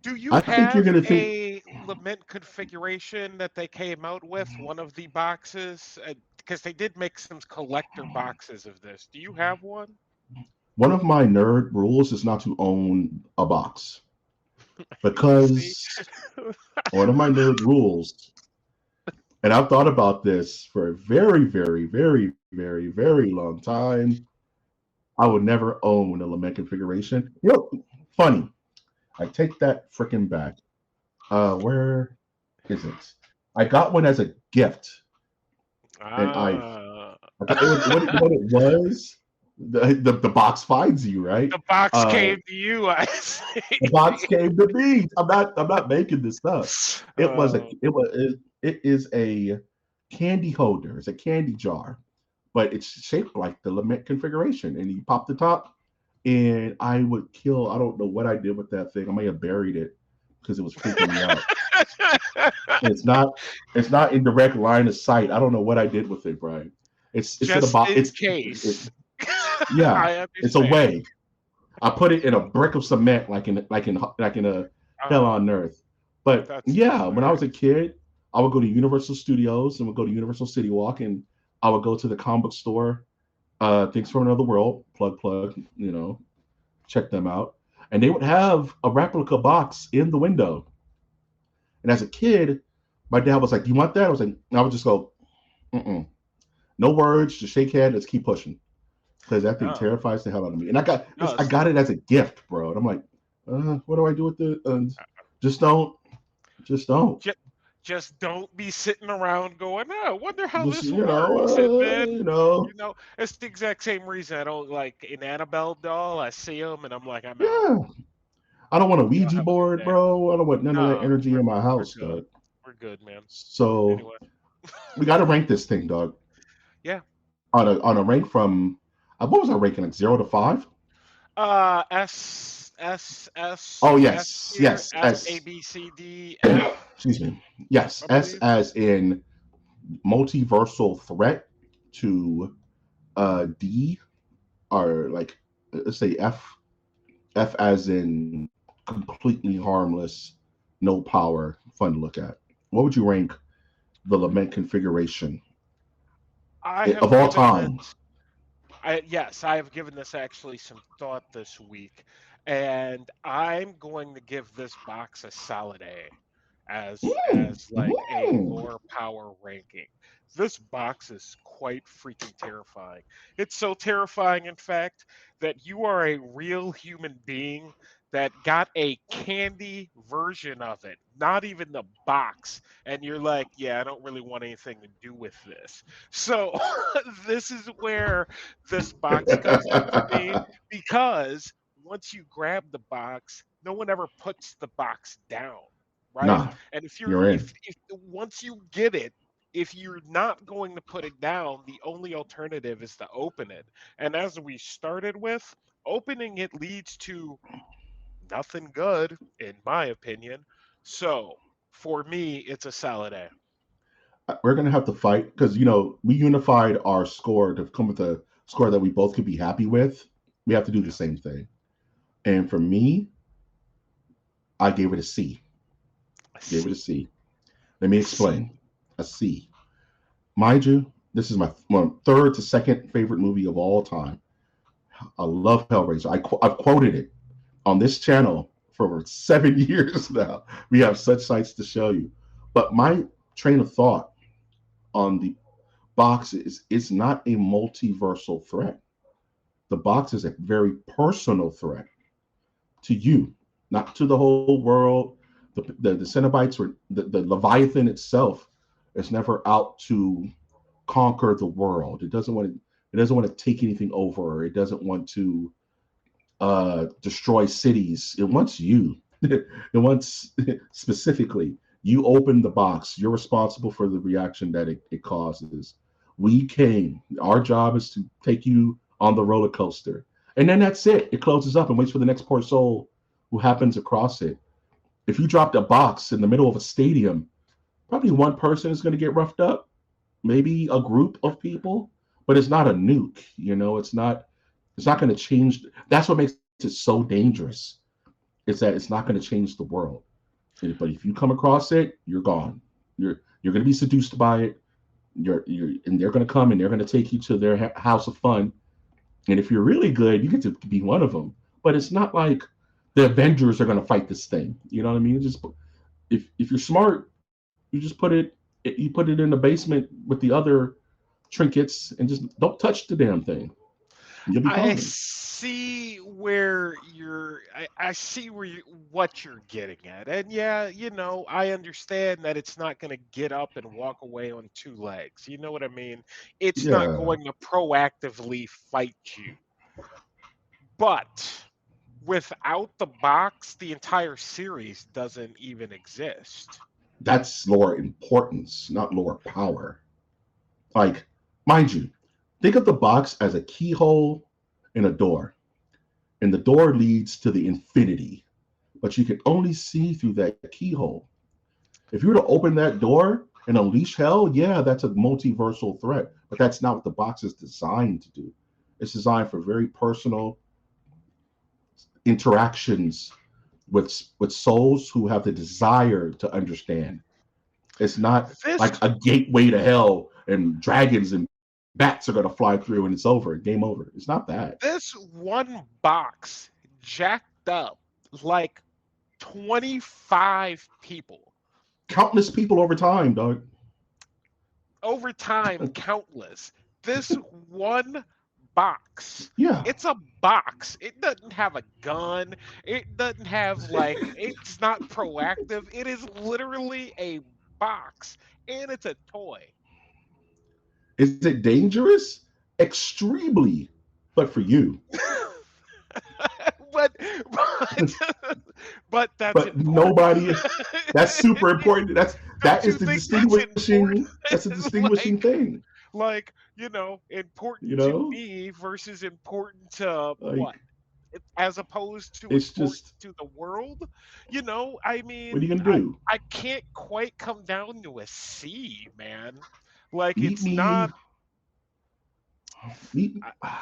Do you
I think you're
have
gonna think.
a Lament configuration that they came out with, one of the boxes? Because they did make some collector boxes of this. Do you have one?
one of my nerd rules is not to own a box,
You see?
because one of my nerd rules, and I've thought about this for a very, very, very, very, very long time. I would never own a Lament Configuration. You know, funny. I take that freaking back. Where is it? I got one as a gift, and
Ah.
what it was. The box finds you, right?
The box
Uh,
came to you, I see.
the box came to me. I'm not making this up. It was a
Oh,
it is a candy holder. It's a candy jar, but it's shaped like the Lament Configuration. And you pop the top, and I would kill. I don't know what I did with that thing. I may have buried it because it was freaking me out. It's not it's not in direct line of sight. I don't know what I did with it, Brian. It's in a
just
box.
in case.
Yeah,
I
it's a
understand.
way. I put it in a brick of cement, like in a hell
Oh,
on earth. But
that's
yeah, when I was
hilarious.
a kid, I would go to Universal Studios and would go to Universal City Walk, and I would go to the comic book store, Things from Another World, plug, check them out, and they would have a replica box in the window. And as a kid, my dad was like, "Do you want that?" I would just go, "Mm-mm. No words, just shake hand, let's keep pushing." Because that thing
No,
terrifies the hell out of me. And
no,
I got it as a gift, bro. And I'm like, what do I do with the? Just don't, just don't.
just, just don't be sitting around going, "Oh, I wonder how
Just
this works." And then,
you know,
it's the exact same reason I don't like an Annabelle doll. I see them and I'm like, I'm out.
yeah. I don't want a
Y'all
Ouija
have a good
board,
day.
bro. I don't want none of that
No,
energy in my
we're
house,
good.
dog.
We're good, man.
So
Anyway,
we got to rank this thing, dog.
yeah.
On a rank from, what was our ranking, like 0 to 5? Oh
S
yes,
tier,
yes,
S A
S.
B C D F,
Excuse me. Yes,
I
S
believe.
as in multiversal threat to D, or like, let's say F as in completely harmless, no power, fun to look at. What would you rank the Lament Configuration
I have
of all
given this.
time?
Yes, I have given this actually some thought this week, and I'm going to give this box a solid A as like a
Mm.
lore power ranking. This box is quite freaking terrifying. It's so terrifying, in fact, that you are a real human being that got a candy version of it, not even the box, and you're like, yeah, I don't really want anything to do with this. So this is where this box comes in for me, because once you grab the box, no one ever puts the box down, right?
Nah,
And if you're
you're in.
if once you get it, if you're not going to put it down, the only alternative is to open it. And as we started with, opening it leads to nothing good, in my opinion. So for me, it's a solid A.
We're gonna have to fight because we unified our score to come with a score that we both could be happy with. We have to do the
Yeah.
same thing. And for me, I gave it a C.
I
Gave it a
see.
C. Let me
I see.
explain. A C. Mind you, this is my third to second favorite movie of all time. I love Hellraiser. I've quoted it on this channel for over 7 years now. We have such sights to show you. But my train of thought on the box is it's not a multiversal threat. The box is a very personal threat to you, not to the whole world. The Cenobites, or the Leviathan itself, is never out to conquer the world. It doesn't want to take anything over. It doesn't want to destroy cities. It wants you. It wants specifically you. Open the box. You're responsible for the reaction that it causes. We came. Our job is to take you on the roller coaster, and then that's it. It closes up and waits for the next poor soul who happens across it. If you dropped a box in the middle of a stadium, probably one person is going to get roughed up, maybe a group of people, but it's not a nuke. It's not going to change. That's what makes it so dangerous. It's that it's not going to change the world. But if you come across it, you're gone. You're going to be seduced by it. And they're going to come and they're going to take you to their house of fun, And if you're really good, you get to be one of them. But it's not like the Avengers are going to fight this thing. You know what I mean? Just if you're smart, you just put it in the basement with the other trinkets and just don't touch the damn thing. You'll be
I
fine.
see where I see where what you're getting at. And yeah, I understand that it's not going to get up and walk away on two legs. You know what I mean? It's not
Yeah,
going to proactively fight you. But without the box, the entire series doesn't even exist.
that's lore importance, not lore power. Like, mind you, think of the box as a keyhole in a door, and the door leads to the infinity, but you can only see through that keyhole. If you were to open that door and unleash hell, yeah, that's a multiversal threat, but that's not what the box is designed to do. It's designed for very personal interactions with souls who have the desire to understand. It's not
This
like a gateway to hell and dragons and bats are going to fly through and it's over, game over. It's not that.
this one box jacked up like 25 people.
Countless people over time, dog.
Over time, countless. This one box.
Yeah,
It's a box. It doesn't have a gun. It doesn't have it's not proactive. It is literally a box and it's a toy.
is it dangerous? Extremely, but for you.
but but but that's
But
important.
nobody. That's super important. That
Don't
is
you
the
think that's important?
distinguishing. That's a distinguishing
like
thing.
important
You
to
know,
me versus important to
like
what? As opposed to
it's
important
just
to the world? I
what are you
mean,
gonna do?
I can't quite come down to a C, man. Like
Meet
it's
me.
not
Meet.
I,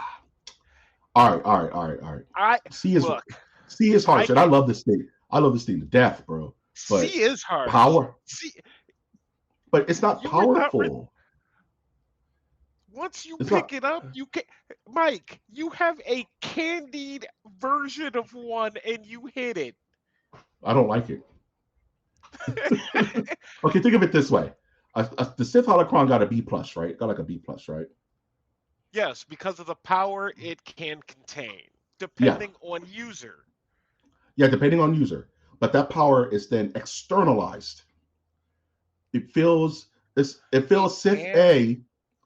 All right, all right, all right, all right.
I
C is
look,
C is
I
harsh, and I
can
love this thing. I love this thing to death, bro. But
C is harsh.
power,
C
but it's not
you were not
powerful.
once you
It's
pick
not.
it up, you can Mike, you have a candied version of one and you hit it.
I don't like it. Okay, think of it this way: the Sith Holocron got a B plus, right? Got like a B plus, right?
Yes, because of the power it can contain,
Yeah,
depending on user.
yeah, depending on user. But that power is then externalized. It
It
feels Sith
can
A,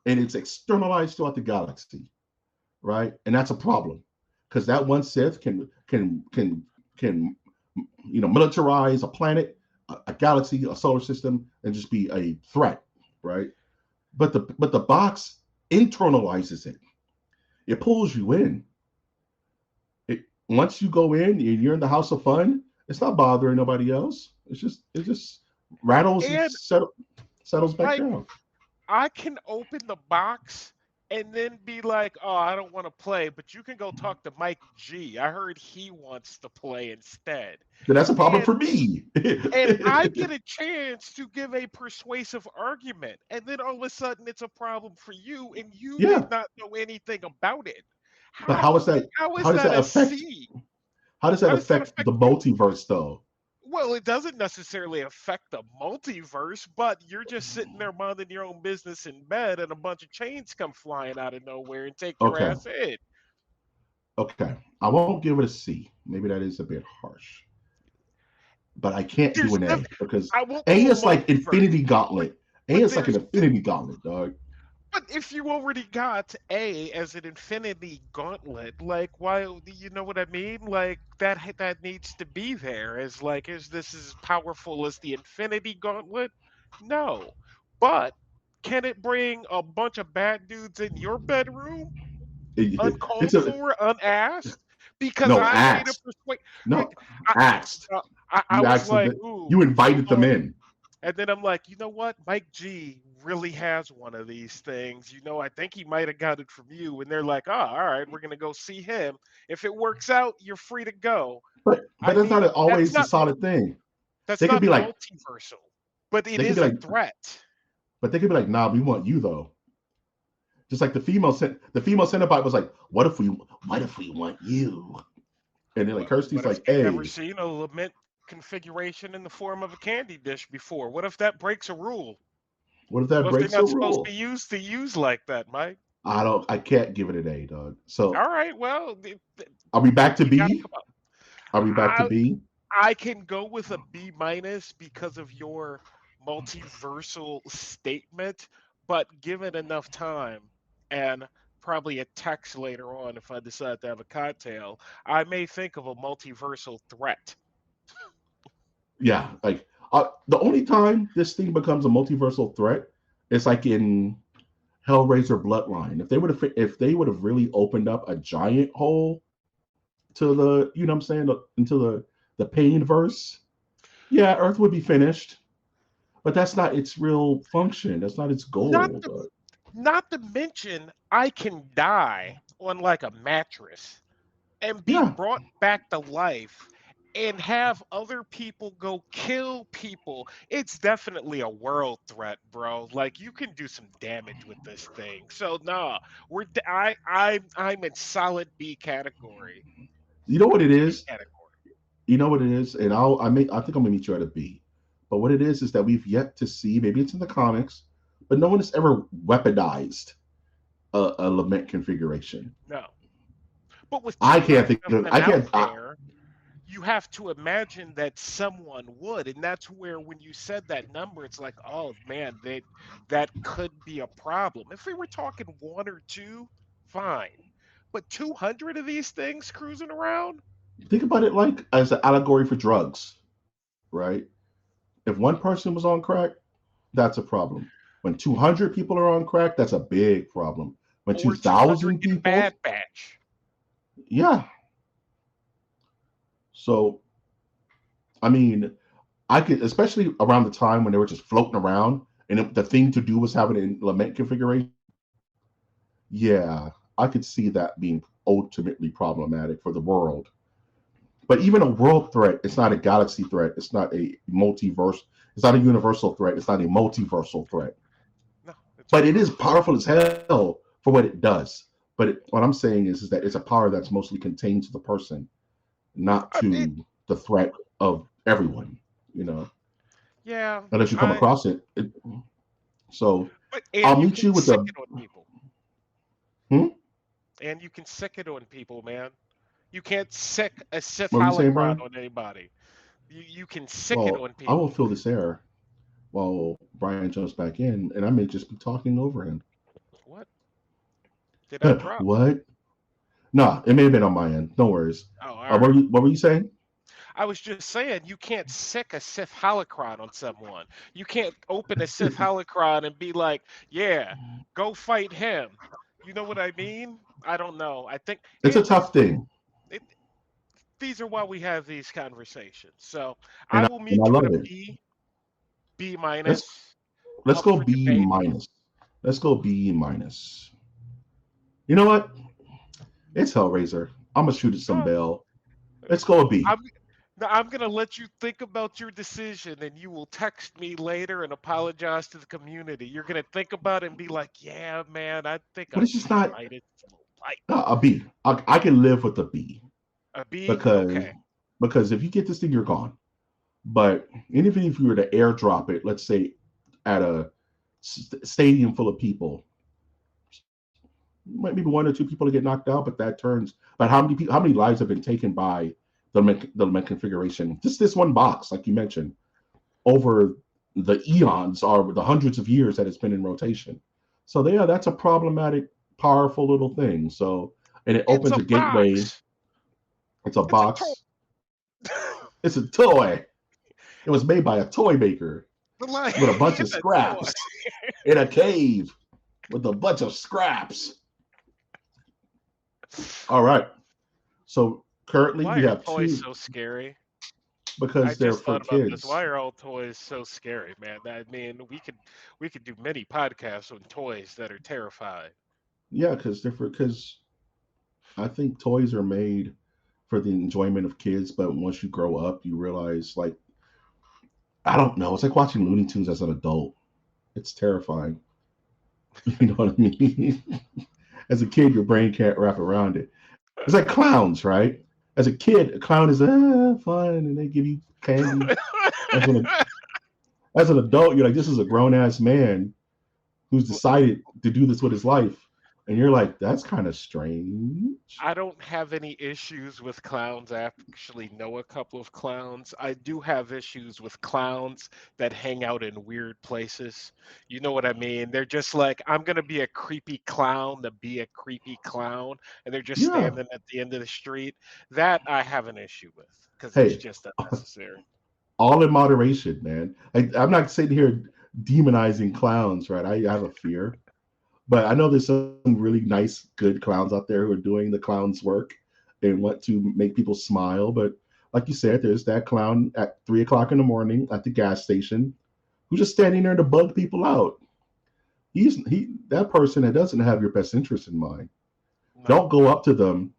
and it's externalized throughout the galaxy, right? And that's a problem because that one Sith can militarize a planet, a galaxy, a solar system, and just be a threat, right? But the box internalizes it. It pulls you in. It once you go in and you're in the house of fun, it's not bothering nobody else. It just rattles and
and
settles back
Mike,
down.
I can open the box and then be like, "Oh, I don't want to play," but you can go talk to Mike G. I heard he wants to play instead.
Then that's a problem
And
for me.
I get a chance to give a persuasive argument, and then all of a sudden it's a problem for you, and you
Yeah,
did not know anything about it.
but
How how is
how does
that
that
a
affect
C?
how does that
How does that
affect
affect
the
you?
multiverse though?
Well, it doesn't necessarily affect the multiverse, but you're just sitting there minding your own business in bed, and a bunch of chains come flying out of nowhere and take your
Okay,
ass in.
okay. I won't give it a C. Maybe that is a bit harsh. But I can't do
There's
an
nothing.
A because
I won't
A
do a
is like
multiverse,
Infinity
but
Gauntlet. A
but
is like an
there's
Infinity Gauntlet, dog.
But if you already got A as an infinity gauntlet, like why you know what I mean? Like that needs to be there as like is this as powerful as the infinity gauntlet? No. But can it bring a bunch of bad dudes in your bedroom
It's
uncalled
a
for, unasked? Because
no
I made a
asked.
persuade.
No,
I,
asked.
I
You
was
asked
like,
them.
ooh,
You
I'm
invited them
going.
in.
And then I'm like, you know what? Mike G really has one of these things. I think he might have got it from you. And they're like, oh, all right, we're going to go see him. If it works out, you're free to go.
But
I
that's
mean,
not always a solid thing.
that's
They could
not
be like,
multiversal, but it
they could be
is a
like,
threat.
but they could be like, nah, we want you though. Just like the female Cenobite was like, what if we want you? And then like Kirsty's
What if
like,
you've never
hey,
seen a lament configuration in the form of a candy dish before? What if that breaks a rule?
what if that
What if they're
breaks a
not supposed
rule?
to use like that, Mike?
I can't give it an A, dog. So
All right, well,
are we back to
you got to
B?
come up.
Are we back to
I
B?
I can go with a B minus because of your multiversal statement, but given enough time and probably a text later on if I decide to have a cocktail, I may think of a multiversal threat.
Yeah, like the only time this thing becomes a multiversal threat is like in Hellraiser Bloodline. If they would have really opened up a giant hole to the, you know what I'm saying, into the pain verse, yeah, Earth would be finished. But that's not its real function. That's not its
Not
goal.
to
But
not to mention I can die on like a mattress and be
yeah,
brought back to life and have other people go kill people. It's definitely a world threat, bro. Like you can do some damage with this thing. So nah, I'm in solid B category.
you know what it
B
is.
category.
You know what it is, and I think I'm gonna meet you at a B. But what it is that we've yet to see. Maybe it's in the comics, but no one has ever weaponized a lament configuration.
No. But with
I can't think of.
200
I
out
can't.
there, you have to imagine that someone would, and that's where when you said that number it's like, oh man, that could be a problem. If we were talking one or two, fine, but 200 of these things cruising around.
Think about it like as an allegory for drugs, right? If one person was on crack, that's a problem. When 200 people are on crack, that's a big problem. When
Or 200
2,000
in a
people,
bad batch.
yeah. So I mean, I could, especially around the time when they were just floating around, and the thing to do was have it in lament configuration. Yeah, I could see that being ultimately problematic for the world. But even a world threat, it's not a galaxy threat. It's not a multiverse. It's not a universal threat. It's not a multiversal threat.
No, it's
But it
world.
is powerful as hell for what it does. But what I'm saying is that it's a power that's mostly contained to the person, not
It,
to the threat of everyone. You know,
yeah,
unless you come
I.
across it. So
But
I'll
and you
meet
can
you with
sick
the.
it on people.
Hmm?
And you can sick it on people, man. You can't sick a Sith
What were you saying,
holocron
Brian?
on anybody. You can sick it
Well,
on
I will
people.
fill this air while Brian jumps back in, and I may just be talking over him.
What? Did I drop?
What? Nah, it may have been on my end. No worries.
Oh, all right.
What were you saying?
I was just saying you can't sick a Sith holocron on someone. You can't open a Sith holocron and be like, "Yeah, go fight him." You know what I mean? I don't know. I think
It's a tough thing,
it these are why we have these conversations. So I
and
will
and I
meet you at
love
a
it.
B, B
Let's
minus,
let's
up
go
for
B
debate.
minus. Let's go B minus. You know what? It's Hellraiser. I'm gonna shoot it some
Oh,
bell. Let's go a B.
I'm Now I'm gonna let you think about your decision, and you will text me later and apologize to the community. You're gonna think about it and be like, "Yeah, man, I think
But
a
it's just
B
not
minus is a little light."
a B. I can live with a B
A B,
because
okay.
if you get this thing, you're gone. But even if you were to airdrop it, let's say at a stadium full of people, maybe one or two people to get knocked out, but that turns. But how many lives have been taken by the configuration? Just this one box, like you mentioned, over the eons or the hundreds of years that it's been in rotation. So yeah, that's a problematic, powerful little thing. So and it
It's
opens
a
a gateway.
box.
It's a
It's a toy.
box. It's a toy. It was made by a toy maker
The like,
with a bunch of
it's a toy.
scraps in a cave with a bunch of scraps. All right. So currently
Why
we
are
have
toys
two
so scary? I
because they're
just
for
thought about this.
kids.
Why are all toys so scary, man? I mean, we could do many podcasts on toys that are terrifying.
Yeah, because I think toys are made for the enjoyment of kids, but once you grow up, you realize like I don't know. It's like watching Looney Tunes as an adult. It's terrifying. You know what I mean? As a kid, your brain can't wrap around it. It's like clowns, right? As a kid, a clown is fun, and they give you candy. As an as an adult, you're like, this is a grown ass man who's decided to do this with his life, and you're like, that's kind of strange.
I don't have any issues with clowns. I actually know a couple of clowns. I do have issues with clowns that hang out in weird places. You know what I mean? They're just like, I'm going to be a creepy clown to be a creepy clown. And they're just
Yeah.
standing at the end of the street. That I have an issue with because it's
Hey,
just unnecessary.
all in moderation, man. I'm not sitting here demonizing clowns, right? I have a fear, but I know there's some really nice, good clowns out there who are doing the clown's work and want to make people smile. But like you said, there's that clown at 3 o'clock in the morning at the gas station who's just standing there to bug people out. That person that doesn't have your best interest in mind.
No.
Don't go up to them.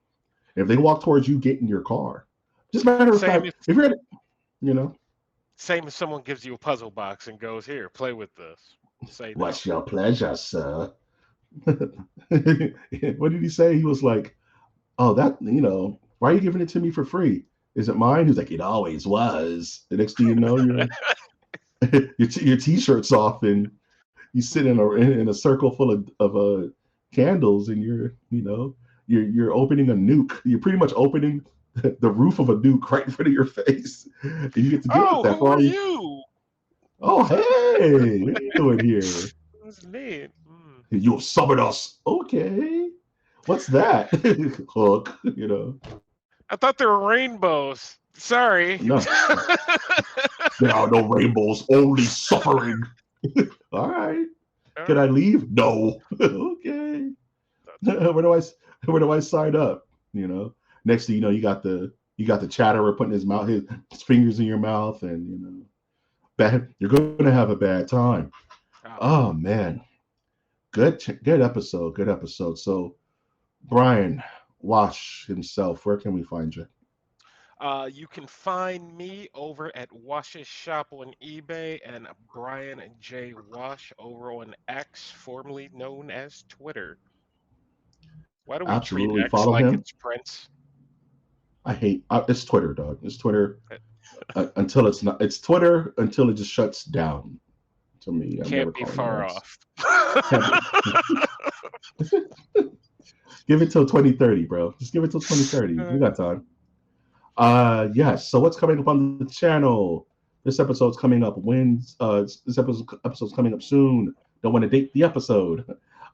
If they walk towards you, get in your car. Just matter of
Same
fact,
as,
if you're at, you know,
same as someone gives you a puzzle box and goes, here, play with this. Say no.
what's your pleasure, sir? What did he say? He was like, "Oh, why are you giving it to me for free? Is it mine?" He's like, "It always was." The next thing you know, your t-shirt's off and you sit in a circle full of candles, and you're opening a nuke. You're pretty much opening the roof of a nuke right in front of your face, and you get to deal with
Oh,
that
who
for
are
all you.
you?
Oh, hey, what are you doing here?
What's me? Mm.
You'll summon us. Okay. What's that? Hook, you know.
I thought they were rainbows. Sorry.
No, there are no rainbows, only suffering. All right.
All
Can I
right.
leave? No. Okay. Where do I sign up? You know. Next thing you know, you got the chatterer putting his fingers in your mouth, and you're gonna have a bad time.
Oh.
Oh man, good episode, good episode. So Brian Wash himself, where can we find you?
You can find me over at Wash's Shop on eBay and Brian J. Wash over on X, formerly known as Twitter. Why do we treat
Absolutely
X
follow
like
him.
it's Prince?
It's Twitter, dog. It's Twitter until it's not. It's Twitter until it just shuts down. To me, I'm never
Can't be
calling it
far
X.
off.
Give it till 2030, bro. Just give it till 2030. We got time. Yes. So what's coming up on the channel? This episode's coming up. This episode's coming up soon. Don't want to date the episode.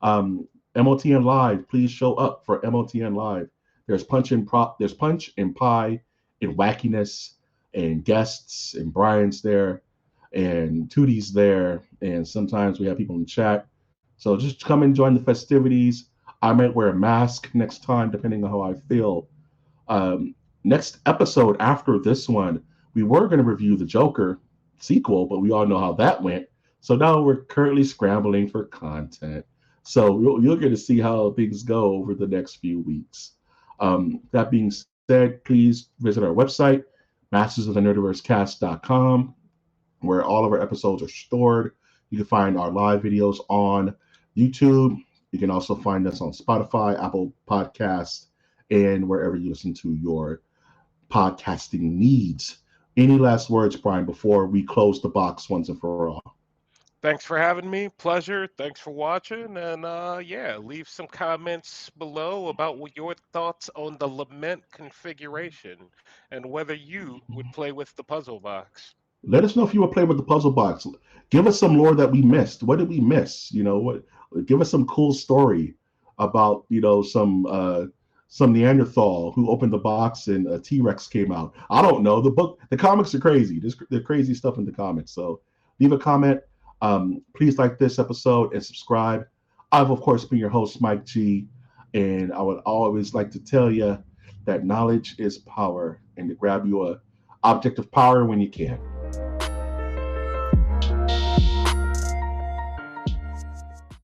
MOTN Live. Please show up for MOTN Live. There's There's punch and pie and wackiness and guests and Brian's there and Tootie's there, and sometimes we have people in the chat. So just come and join the festivities. I might wear a mask next time, depending on how I feel. Next episode after this one, we were going to review the Joker sequel, but we all know how that went. So now we're currently scrambling for content. So you'll get to see how things go over the next few weeks. That being said, please visit our website, mastersofthenerdiversecast.com, where all of our episodes are stored. You can find our live videos on YouTube. You can also find us on Spotify, Apple Podcasts, and wherever you listen to your podcasting needs. Any last words, Brian, before we close the box once and for all?
Thanks for having me. Pleasure. Thanks for watching. And yeah, leave some comments below about what your thoughts on the Lament configuration and whether you would play with the puzzle box.
Let us know if you were playing with the puzzle box. Give us some lore that we missed. What did we miss? What? Give us some cool story about some Neanderthal who opened the box and a T-Rex came out. I don't know. The comics are crazy. There's crazy stuff in the comics. So leave a comment. Please like this episode and subscribe. I've of course been your host, Mike G, and I would always like to tell you that knowledge is power, and to grab you a object of power when you can.